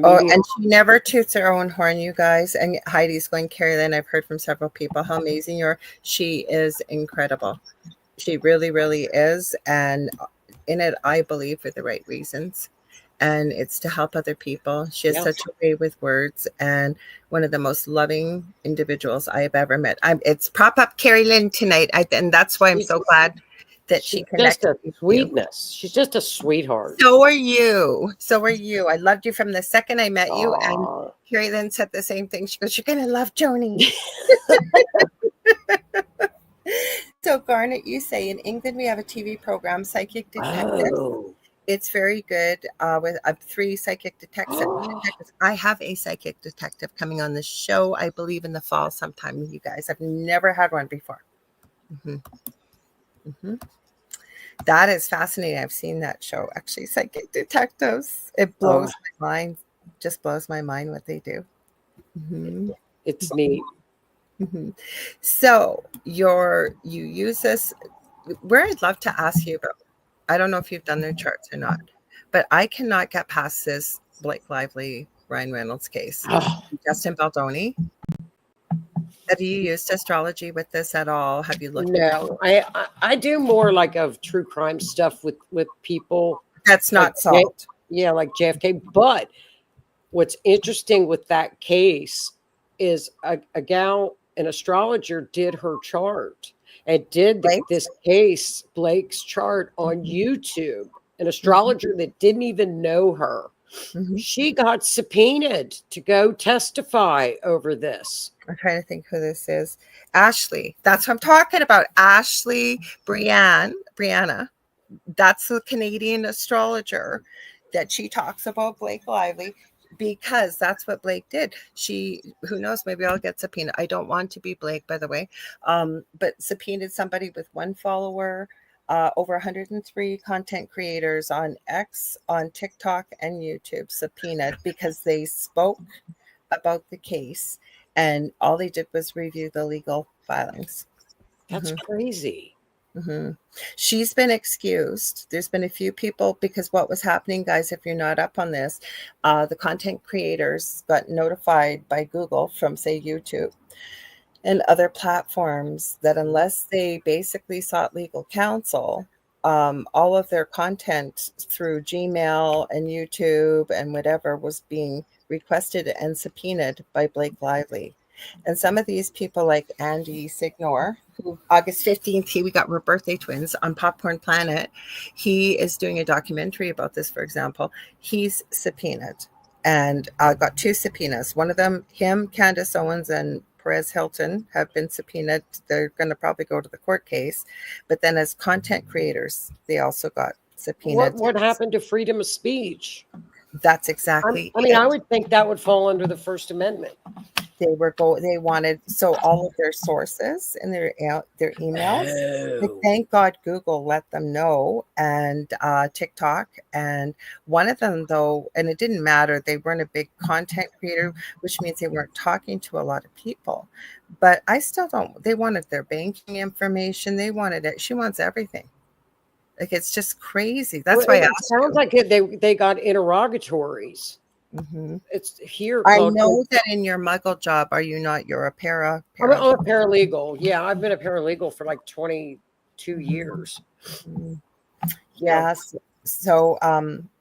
Oh, and she never toots her own horn, you guys. And Heidi's going, Carrie Lynn, I've heard from several people how amazing you are. She is incredible. She really, really is. And in it, I believe, for the right reasons. And it's to help other people. She has such a way with words, and one of the most loving individuals I have ever met. It's Prop Up Carrie Lynn tonight. And that's why I'm so glad that she connected. Just a sweetness. She's just a sweetheart. So are you. So are you. I loved you from the second I met you. And Carrie Lynn said the same thing. She goes, you're going to love Joni. So Garnet, you say in England we have a TV program, Psychic Detectives. Oh. It's very good with 3 psychic detectives. I have a psychic detective coming on the show, I believe, in the fall sometime, you guys. I've never had one before. Mm-hmm. Mm-hmm. That is fascinating. I've seen that show, actually, Psychic Detectives. It blows my mind. Just blows my mind what they do. Mm-hmm. It's neat. Mm-hmm. So you use this, where I'd love to ask you about, I don't know if you've done their charts or not, But I cannot get past this Blake Lively, Ryan Reynolds case. Oh, Justin Baldoni. Have you used astrology with this at all? Have you looked at no, I do more like of true crime stuff with people That's like not solved. yeah, like JFK. But what's interesting with that case is a gal, an astrologer, did her chart and did Right? this case, Blake's chart, on YouTube. An astrologer that didn't even know her. Mm-hmm. She got subpoenaed to go testify over this. I'm trying to think who this is. Ashley. That's what I'm talking about. Ashley Brianna. That's the Canadian astrologer that she talks about Blake Lively, because that's what Blake did. Who knows, maybe I'll get subpoenaed. I don't want to be Blake, by the way, but subpoenaed somebody with one follower, over 103 content creators on X, on TikTok, and YouTube, subpoenaed because they spoke about the case, and all they did was review the legal filings. That's crazy. Mm-hmm. She's been excused. There's been a few people, because what was happening, guys, if you're not up on this, the content creators got notified by Google from, say, YouTube and other platforms that unless they basically sought legal counsel, all of their content through Gmail and YouTube and whatever was being requested and subpoenaed by Blake Lively. And some of these people, like Andy Signor, who August 15th, we got birthday twins on Popcorn Planet. He is doing a documentary about this, for example. He's subpoenaed, and got two subpoenas. One of them, him, Candace Owens, and Perez Hilton have been subpoenaed. They're going to probably go to the court case. But then as content creators, they also got subpoenaed. What happened to freedom of speech? That's exactly I mean, it. I would think that would fall under the First Amendment. They wanted, so all of their sources and their emails. Like, thank God Google let them know, and TikTok. And one of them, though, and it didn't matter, they weren't a big content creator, which means they weren't talking to a lot of people. But I still don't. They wanted their banking information. They wanted it. She wants everything. Like, it's just crazy. That's why it sounds like they got interrogatories. Mm-hmm. It's here. I know that in your Muggle job, you're a para? I'm a paralegal. Yeah, I've been a paralegal for like 22 years. Mm-hmm. Yes. So,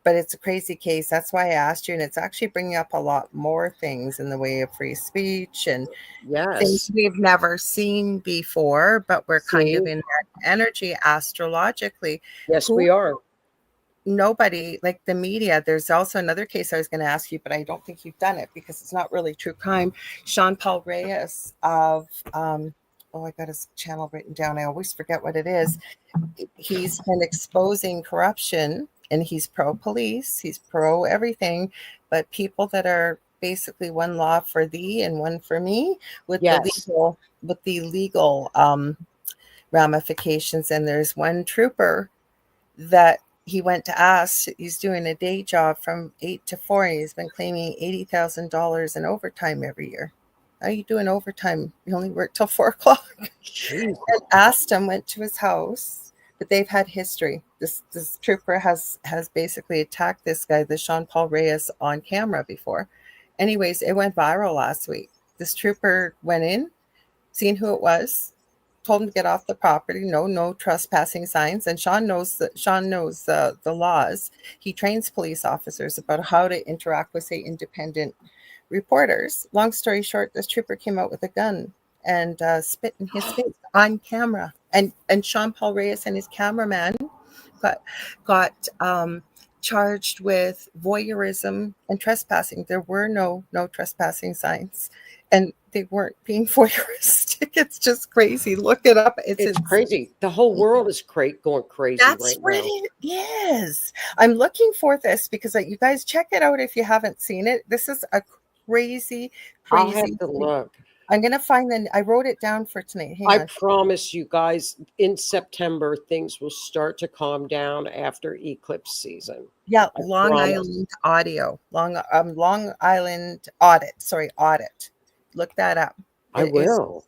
but it's a crazy case. That's why I asked you, and it's actually bringing up a lot more things in the way of free speech and things we've never seen before, but we're kind of in that energy astrologically. Yes, we are. Nobody, like the media. There's also another case I was going to ask you, but I don't think you've done it because it's not really true crime. Sean Paul Reyes of, I got his channel written down. I always forget what it is. He's been exposing corruption, and he's pro-police. He's pro everything, but people that are basically one law for thee and one for me with the legal ramifications. And there's one trooper that he went to ask. He's doing a day job from 8 to 4, and he's been claiming $80,000 in overtime every year. How are you doing overtime? You only work till 4 o'clock. And asked him, went to his house, but they've had history. This trooper has basically attacked this guy, the Sean Paul Reyes, on camera before. Anyways, it went viral last week. This trooper went in, seen who it was, told him to get off the property. No trespassing signs. And Sean knows the laws. He trains police officers about how to interact with, say, independent reporters. Long story short, this trooper came out with a gun and spit in his face on camera. And Sean Paul Reyes and his cameraman got charged with voyeurism and trespassing. There were no trespassing signs, and they weren't being voyeuristic. It's just crazy. Look it up. It's crazy. The whole world is going crazy. That's right what now. it is. I'm looking for this because you guys check it out if you haven't seen it. This is a crazy. I'll have to look. I'm going to find I wrote it down for tonight. Hang on. Promise you guys, in September, things will start to calm down after eclipse season. Yeah, Long Island audit. Look that up. I will.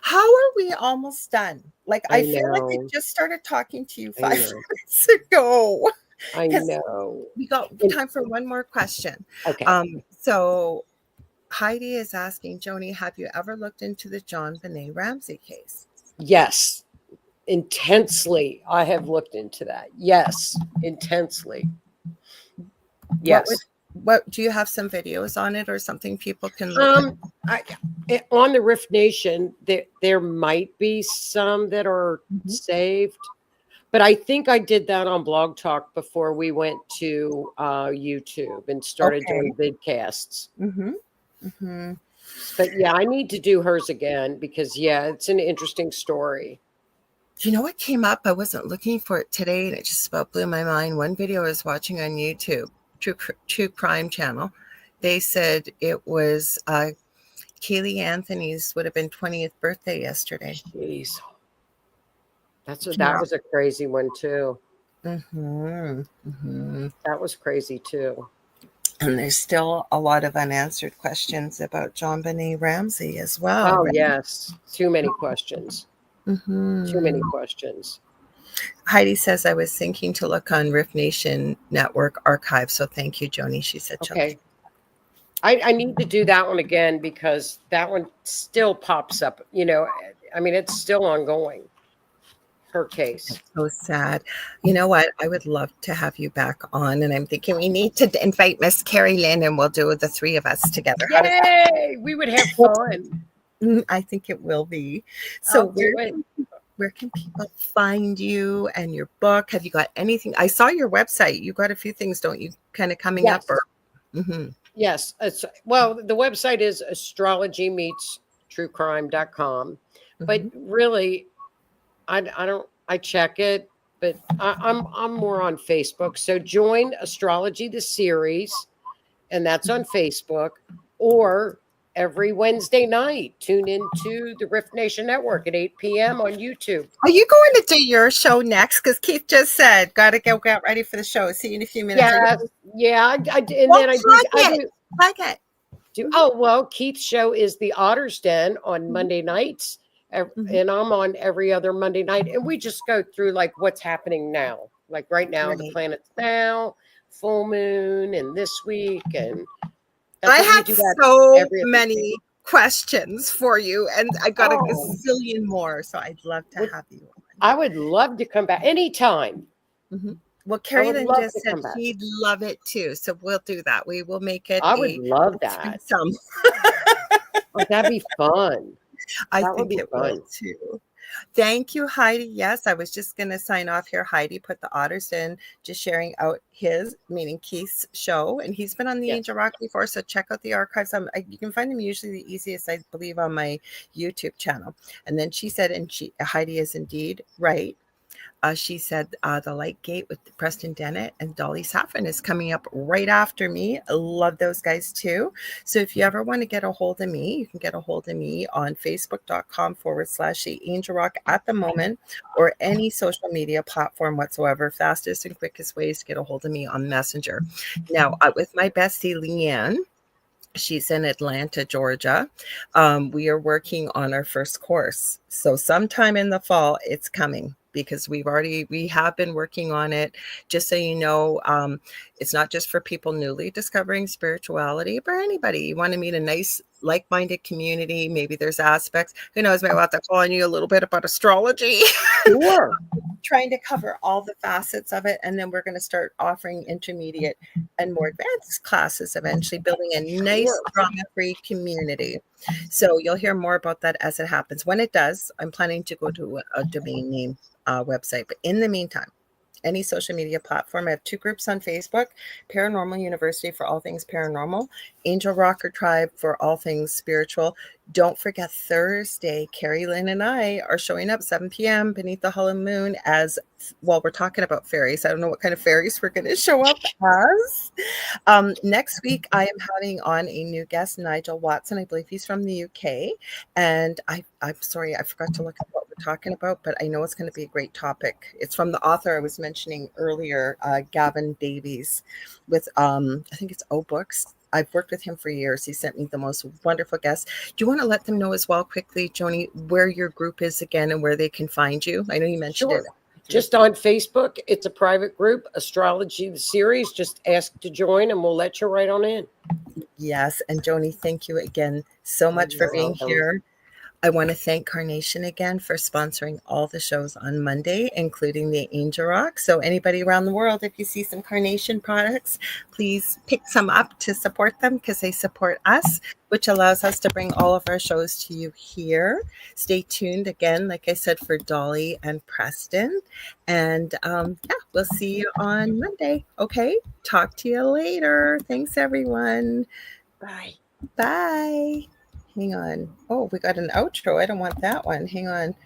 How are we almost done? Like, I feel like I just started talking to you 5 minutes ago. I 'Cause know. we got And- time for one more question. okay. So Heidi is asking, Joni, have you ever looked into the John Benet Ramsey case? Yes, intensely. I have looked into that. Yes, intensely. What would Yes. what do you have some videos on it or something people can look at? I, on the Rift Nation, there might be some that are Mhm. saved, but I think I did that on Blog Talk before we went to YouTube and started Okay. doing vidcasts. Mm-hmm. Mm-hmm. But yeah, I need to do hers again because yeah, it's an interesting story. Do you know what came up? I wasn't looking for it today, and it just about blew my mind. One video I was watching on YouTube, True Crime Channel. They said it was Kaylee Anthony's would have been 20th birthday yesterday. Jeez, that Yeah. was a crazy one too. Mm-hmm. Mm-hmm. That was crazy too. And there's still a lot of unanswered questions about John Benet Ramsey as well, Oh right? yes, too many questions. Too many Mm-hmm. questions. Heidi says, I was thinking to look on Riff Nation Network archive. So thank you, Joni. She said, Okay. I need to do that one again because that one still pops up. You know, I mean, it's still ongoing. Her case. so sad. You know what? I would love to have you back on. And I'm thinking we need to invite Miss Carrie Lynn and we'll do the three of us together. How does that? Yay! We would have fun. I think it will be. So I'll do it. where can people find you and your book? Have you got anything? I saw your website. You got a few things, don't you? Kind of coming up. Or, Yes. Well, the website is astrologymeetstruecrime.com. But really, I check it, but I'm more on Facebook. So join Astrology the series, and that's on Facebook, or every Wednesday night tune into the Rift Nation Network at 8 p.m. on YouTube. Are you going to do your show next? Because Keith just said, got to get ready for the show. See you in a few minutes. Yeah. And well, then I do. Plug it. Oh, well, Keith's show is the Otter's Den on Monday nights. And I'm on every other Monday night. And we just go through like what's happening now. Like right now, the planets now, full moon, and this week. And I have so many questions for you, and I got a gazillion more. So I'd love to have you on. I would love to come back anytime. Well, Carrie Lynn just said she'd love it too. So we'll do that. We will make it. I would love that. Oh, that'd be fun. I think it will too. Thank you, Heidi. Yes, I was just going to sign off here. Heidi put the otters in, just sharing out his, meaning Keith's show. And he's been on the Angel Rock before, so check out the archives. You can find them usually the easiest, I believe, on my YouTube channel. And then she said, and Heidi is indeed right. She said The Light Gate with Preston Dennett and Dolly Saffron is coming up right after me. I love those guys too. So if you ever want to get a hold of me, you can get a hold of me on facebook.com/The Angel Rock at the moment, or any social media platform whatsoever. Fastest and quickest ways to get a hold of me on Messenger. Now, with my bestie, Leanne, she's in Atlanta, Georgia. We are working on our first course. So sometime in the fall, it's coming, because we have been working on it. Just so you know, it's not just for people newly discovering spirituality, but anybody. You want to meet a nice, like-minded community. Maybe there's aspects, who knows, maybe I'll have to call on you a little bit about astrology. Sure. Trying to cover all the facets of it. And then we're going to start offering intermediate and more advanced classes, eventually building a nice drama-free community. So you'll hear more about that as it happens. When it does, I'm planning to go to a domain name website. But in the meantime, any social media platform. I have 2 groups on Facebook: Paranormal University for all things paranormal, Angel Rocker Tribe for all things spiritual. Don't forget, Thursday, Carrie Lynn and I are showing up 7 p.m. beneath the Hollow Moon as, well, we're talking about fairies. I don't know what kind of fairies we're going to show up as. Next week, I am having on a new guest, Nigel Watson. I believe he's from the UK. And I'm sorry, I forgot to look at what we're talking about, but I know it's going to be a great topic. It's from the author I was mentioning earlier, Gavin Davies, with, I think it's O Books. I've worked with him for years. He sent me the most wonderful guests. Do you want to let them know as well quickly, Joni, where your group is again and where they can find you? I know you mentioned it just on Facebook. It's a private group, Astrology the Series. Just ask to join and we'll let you right on in. Yes. And Joni, thank you again so much for You're being welcome. here. I want to thank Carnation again for sponsoring all the shows on Monday, including the Angel Rock. So anybody around the world, if you see some Carnation products, please pick some up to support them because they support us, which allows us to bring all of our shows to you here. Stay tuned again, like I said, for Dolly and Preston. And yeah, we'll see you on Monday. Okay. Talk to you later. Thanks, everyone. Bye. Bye. Hang on. Oh, we got an outro. I don't want that one. Hang on.